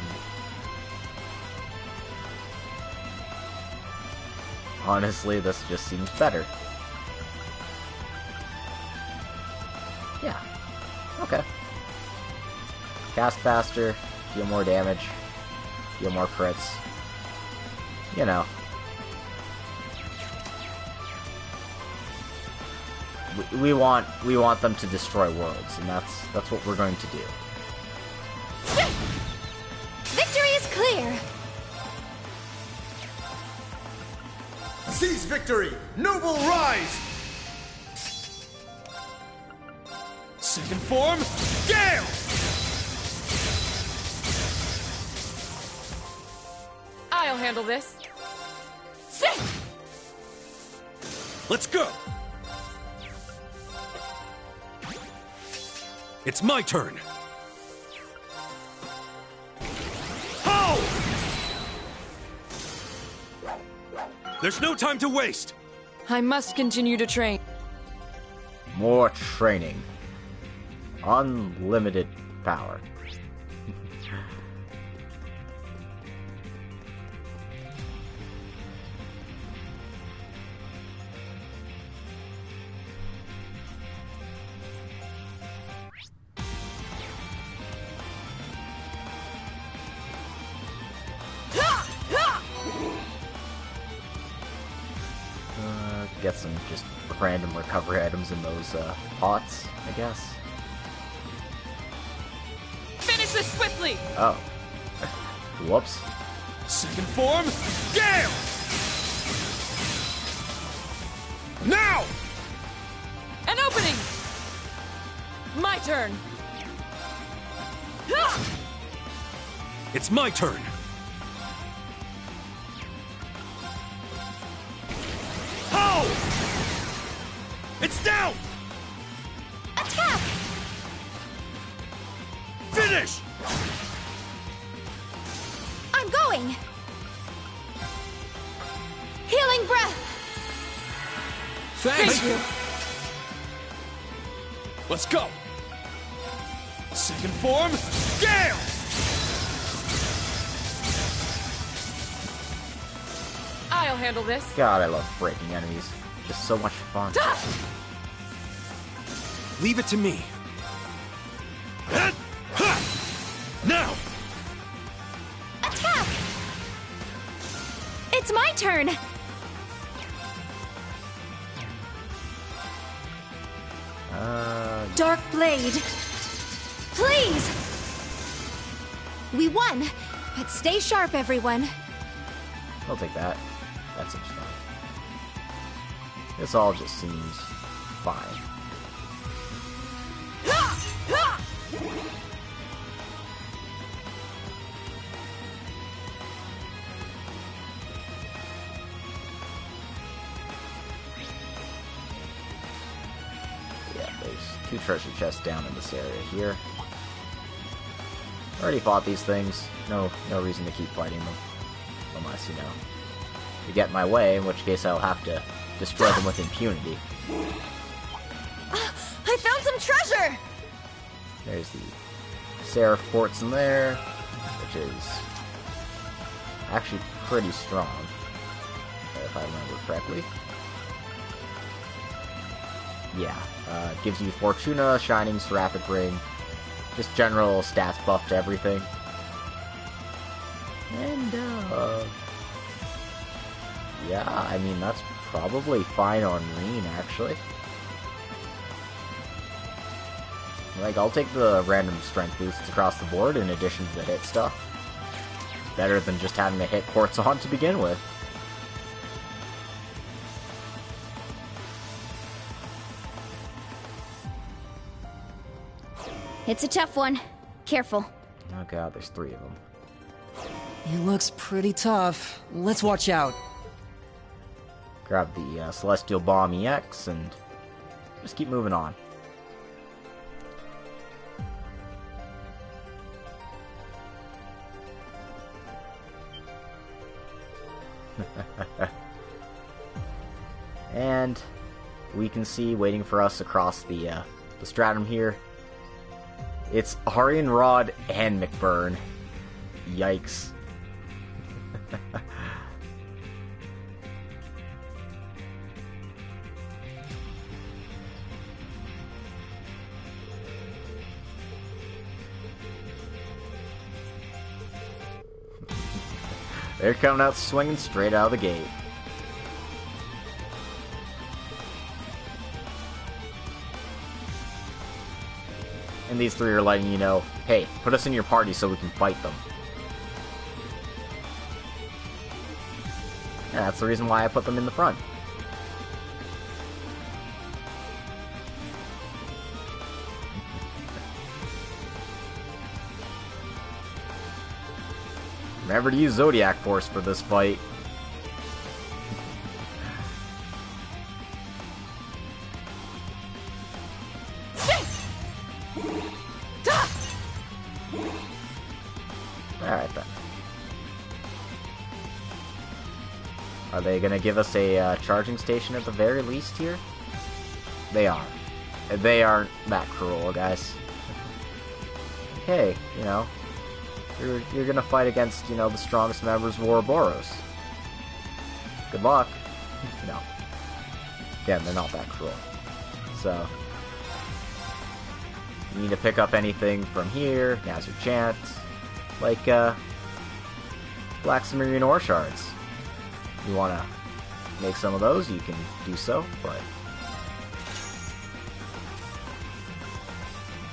honestly, this just seems better. Yeah. Okay. Cast faster, deal more damage, deal more crits. You know. We want them to destroy worlds, and that's what we're going to do. Victory is clear. Seize victory! Noble rise! Second form, Gale! I'll handle this. Let's go! It's my turn! Ho! There's no time to waste! I must continue to train. More training. Unlimited power. Get some just random recovery items in those pots, I guess. Finish this swiftly! Oh. Whoops. Second form, Gale! Now! An opening! My turn! It's my turn. How? It's down! Attack! Finish! I'm going! Healing breath! Thank you. Let's go. Second form, Gale! I'll handle this. God, I love breaking enemies. Just so much fun. Leave it to me. Now! Attack! It's my turn! Dark Blade. Please! We won, but stay sharp, everyone. I'll take that. That seems fine. This all just seems fine. Yeah, there's 2 treasure chests down in this area here. Already fought these things. No reason to keep fighting them. Unless, you know, you get in my way, in which case I'll have to destroy them with impunity. I found some treasure! There's the Seraph Quartz in there, which is actually pretty strong, if I remember correctly. Yeah, gives you Fortuna, Shining, Seraphic Ring, just general stats buff to everything. And, yeah, I mean, that's probably fine on Reen, actually. Like, I'll take the random strength boosts across the board in addition to the hit stuff. Better than just having to hit Quartz on to begin with. It's a tough one. Careful. Oh god, there's 3 of them. He looks pretty tough. Let's watch out. Grab the Celestial Bomb EX and just keep moving on. And we can see waiting for us across the stratum here. It's Aryan Rod and McBurn. Yikes. They're coming out swinging straight out of the gate. And these 3 are letting you know, hey, put us in your party so we can fight them. And that's the reason why I put them in the front. Remember to use Zodiac Force for this fight. Alright then. Are they gonna give us a charging station at the very least here? They are. They aren't that cruel, guys. Okay, you know. You're gonna fight against, you know, the strongest members of Ouroboros. Good luck. No. Again, they're not that cruel. So, you need to pick up anything from here. Now's your chance. Like, Black Sumerian ore shards. You wanna make some of those, you can do so, but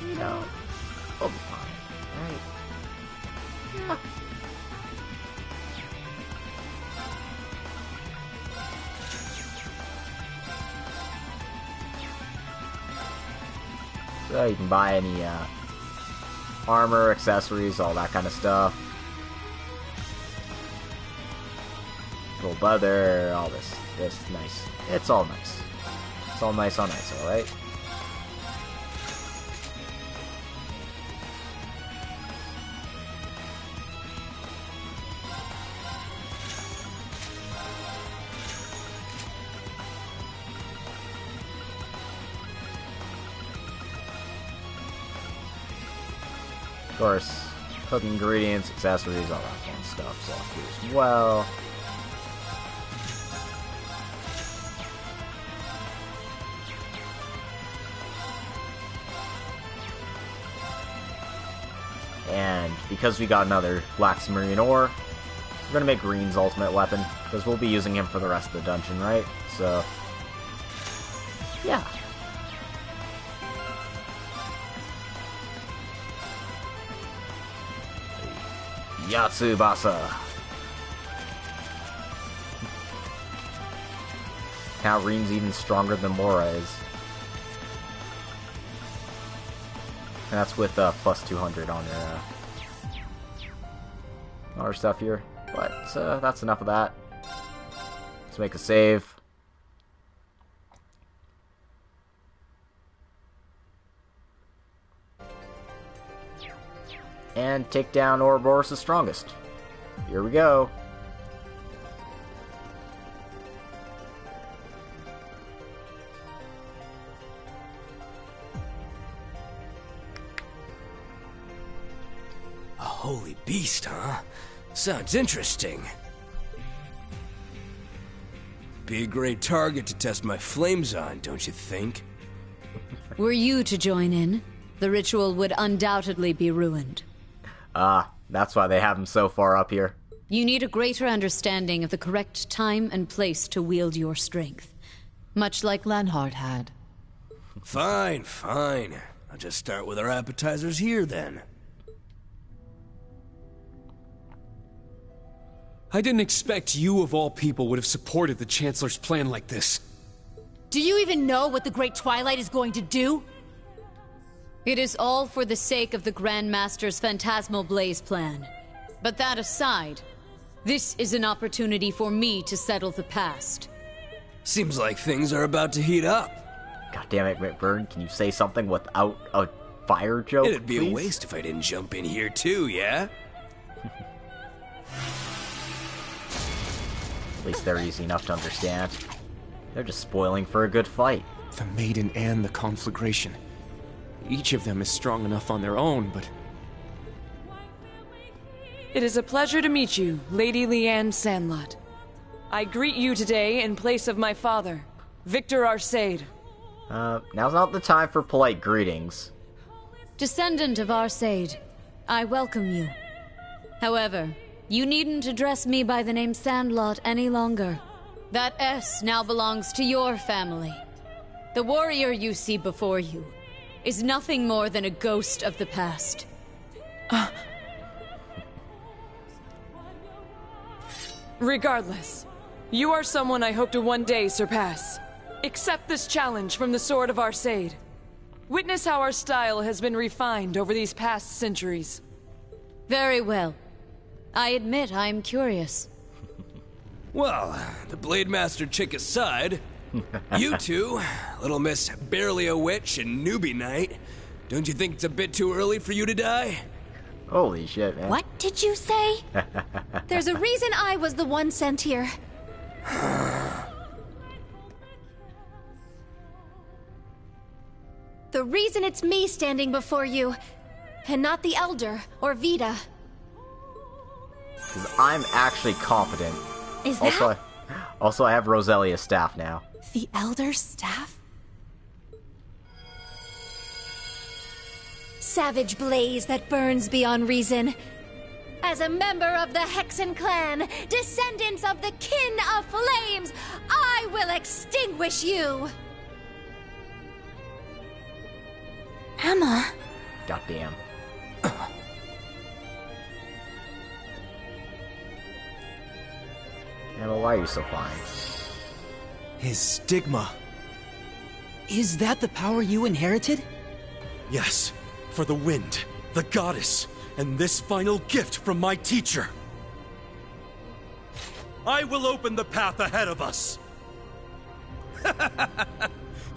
you know, we'll be fine, right? Yeah. So you can buy any armor, accessories, all that kind of stuff. Little leather, all this nice. It's all nice. It's all nice on nice, alright? Of course, cooking ingredients, accessories, all that fun stuff, so I'll do as well. And because we got another Black Sumerian ore, we're gonna make Green's ultimate weapon, because we'll be using him for the rest of the dungeon, right? So, yeah. Yatsubasa. Now Reen's even stronger than Mora is. And that's with plus 200 on our stuff here. But that's enough of that. Let's make a save. And take down Ouroboros' strongest. Here we go. A holy beast, huh? Sounds interesting. Be a great target to test my flames on, don't you think? Were you to join in, the ritual would undoubtedly be ruined. That's why they have him so far up here. You need a greater understanding of the correct time and place to wield your strength. Much like Lanhard had. Fine. I'll just start with our appetizers here, then. I didn't expect you, of all people, would have supported the Chancellor's plan like this. Do you even know what the Great Twilight is going to do? It is all for the sake of the Grand Master's Phantasmal Blaze plan. But that aside, this is an opportunity for me to settle the past. Seems like things are about to heat up. God damn it, McBurn, can you say something without a fire joke, It'd be please? a waste if I didn't jump in here too, yeah? At least they're easy enough to understand. They're just spoiling for a good fight. The Maiden and the Conflagration. Each of them is strong enough on their own, but... It is a pleasure to meet you, Lady Leanne Sandlot. I greet you today in place of my father, Victor Arcade. Now's not the time for polite greetings. Descendant of Arcade, I welcome you. However, you needn't address me by the name Sandlot any longer. That S now belongs to your family. The warrior you see before you is nothing more than a ghost of the past. Regardless, you are someone I hope to one day surpass. Accept this challenge from the Sword of Arcade. Witness how our style has been refined over these past centuries. Very well. I admit I am curious. Well, the Blade Master chick aside, you two, Little Miss Barely a Witch and Newbie Knight, don't you think it's a bit too early for you to die? Holy shit, man. What did you say? There's a reason I was the one sent here. The reason it's me standing before you, and not the Elder or Vita. Because I'm actually competent. Is that? Also, I have Roselia's staff now. The Elder's staff? Savage blaze that burns beyond reason. As a member of the Hexen clan, descendants of the kin of flames, I will extinguish you! Emma? Goddamn. Emma, why are you so fine? His stigma. Is that the power you inherited? Yes, for the wind. the goddess, and this final gift from my teacher. I will open the path ahead of us.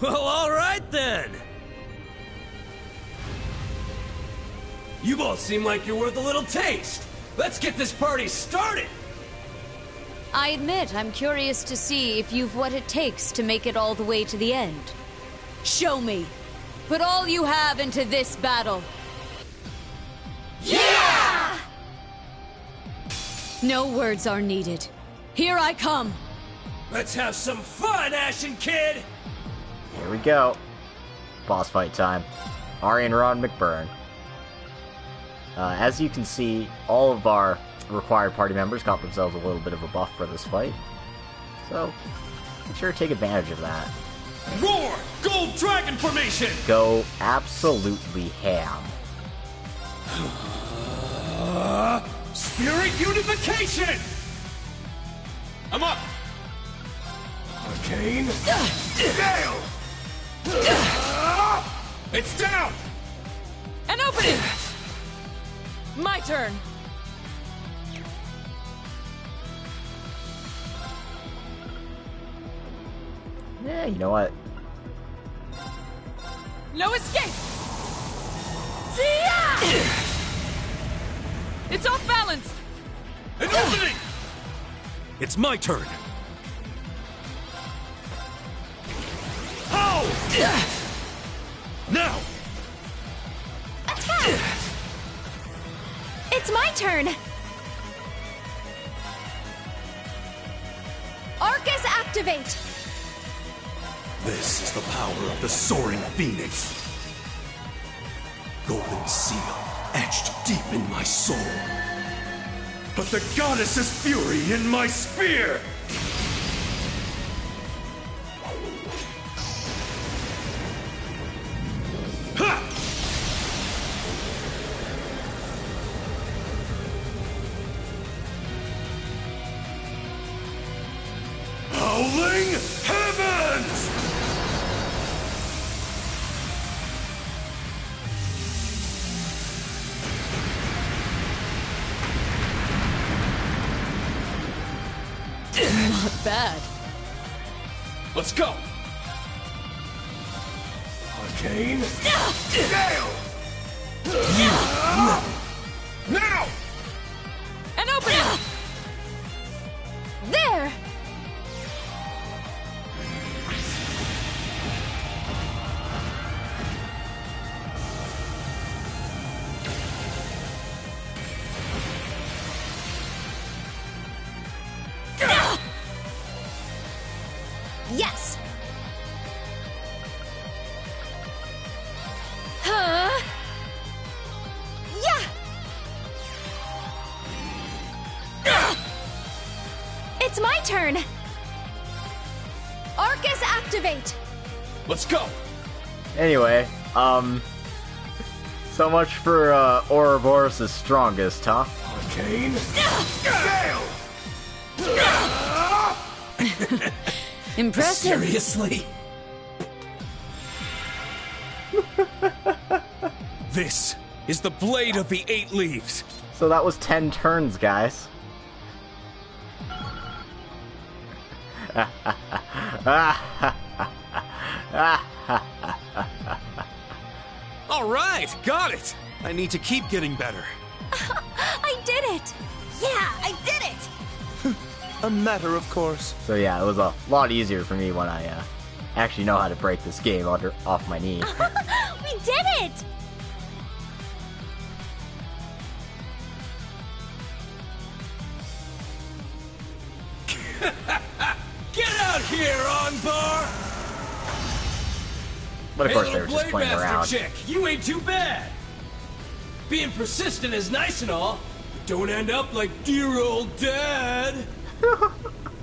Well, all right then. You both seem like you're worth a little taste. Let's get this party started. I admit I'm curious to see if you've what it takes to make it all the way to the end. Show me. Put all you have into this battle. Yeah! No words are needed. Here I come. Let's have some fun, Ashen Kid! Here we go. Boss fight time. Ari and Ron McBurn. As you can see, all of our required party members got themselves a little bit of a buff for this fight. So, make sure to take advantage of that. Roar! Gold Dragon Formation! Go absolutely ham. Spirit Unification! I'm up! Arcane Gale! It's down! An opening! My turn. Yeah, you know what? No escape! Yeah! It's off balance! An opening! It's my turn. How? Now! Attack! It's my turn! Arcus activate! This is the power of the soaring phoenix. Golden seal etched deep in my soul. But the goddess's fury in my spear! Ha! Howling Heavens! Not bad. Let's go! Arcane Gale! Now! An opening! There! Yes! Huh? Yeah! It's my turn! Arcus activate! Let's go! Anyway, so much for Ouroboros' strongest, huh? Arcane Gale! Impressive. Seriously? This is the Blade of the Eight Leaves. So that was 10 turns, guys. All right, got it. I need to keep getting better. I did it! Yeah, I did it! A matter of course. So yeah, it was a lot easier for me when I actually know how to break this game off my knee. We did it! Get out here, Onbar! But of course they were just playing Blade around. Master chick, you ain't too bad. Being persistent is nice and all, but don't end up like dear old dad.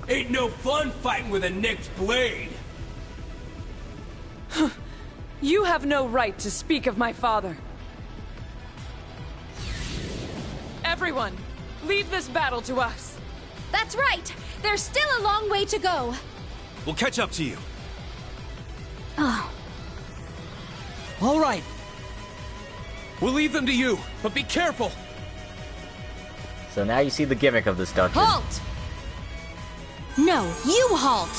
Ain't no fun fighting with a nicked blade. You have no right to speak of my father. Everyone, leave this battle to us. That's right! There's still a long way to go. We'll catch up to you. Oh. All right. We'll leave them to you, but be careful! So now you see the gimmick of this dungeon. Halt! No, you halt!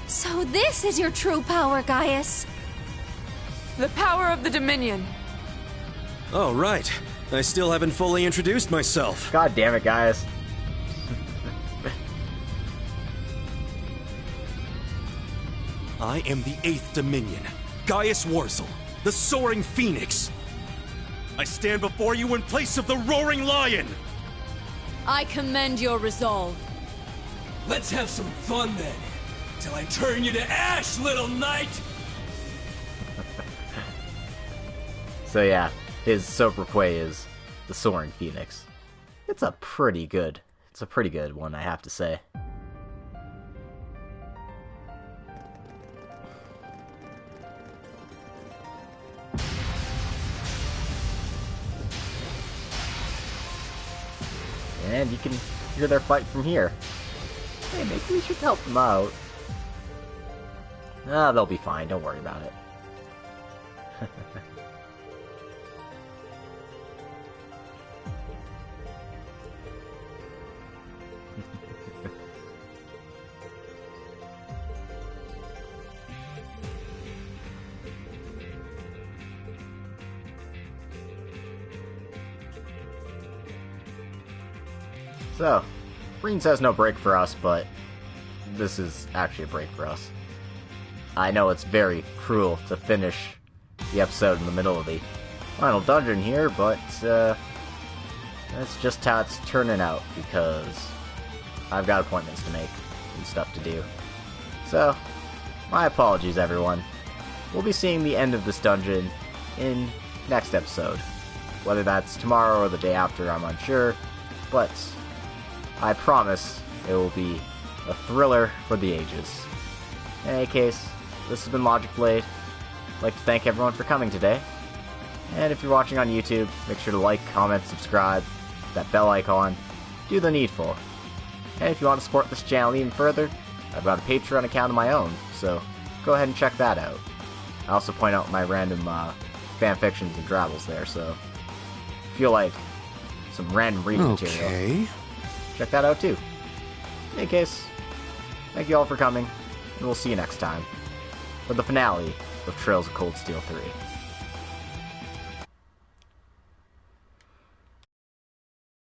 So this is your true power, Gaius. The power of the Dominion. Oh, right. I still haven't fully introduced myself. God damn it, Gaius. I am the 8th Dominion, Gaius Warzel, the Soaring Phoenix. I stand before you in place of the Roaring Lion! I commend your resolve. Let's have some fun then, till I turn you to ash, little knight! So yeah, his sobriquet is the Soaring Phoenix. It's a pretty good one, I have to say. And you can hear their fight from here. Hey, maybe we should help them out. Ah, they'll be fine, don't worry about it. So, Green says no break for us, but this is actually a break for us. I know it's very cruel to finish the episode in the middle of the final dungeon here, but that's just how it's turning out, because I've got appointments to make and stuff to do. So, my apologies, everyone. We'll be seeing the end of this dungeon in next episode. Whether that's tomorrow or the day after, I'm unsure, but I promise it will be a thriller for the ages. In any case, this has been Logic Blade. I'd like to thank everyone for coming today. And if you're watching on YouTube, make sure to like, comment, subscribe, that bell icon, do the needful. And if you want to support this channel even further, I've got a Patreon account of my own, so go ahead and check that out. I also point out my random fanfictions and travels there, so if you like some random reading material, check that out too. In any case, thank you all for coming, and we'll see you next time for the finale of Trails of Cold Steel 3.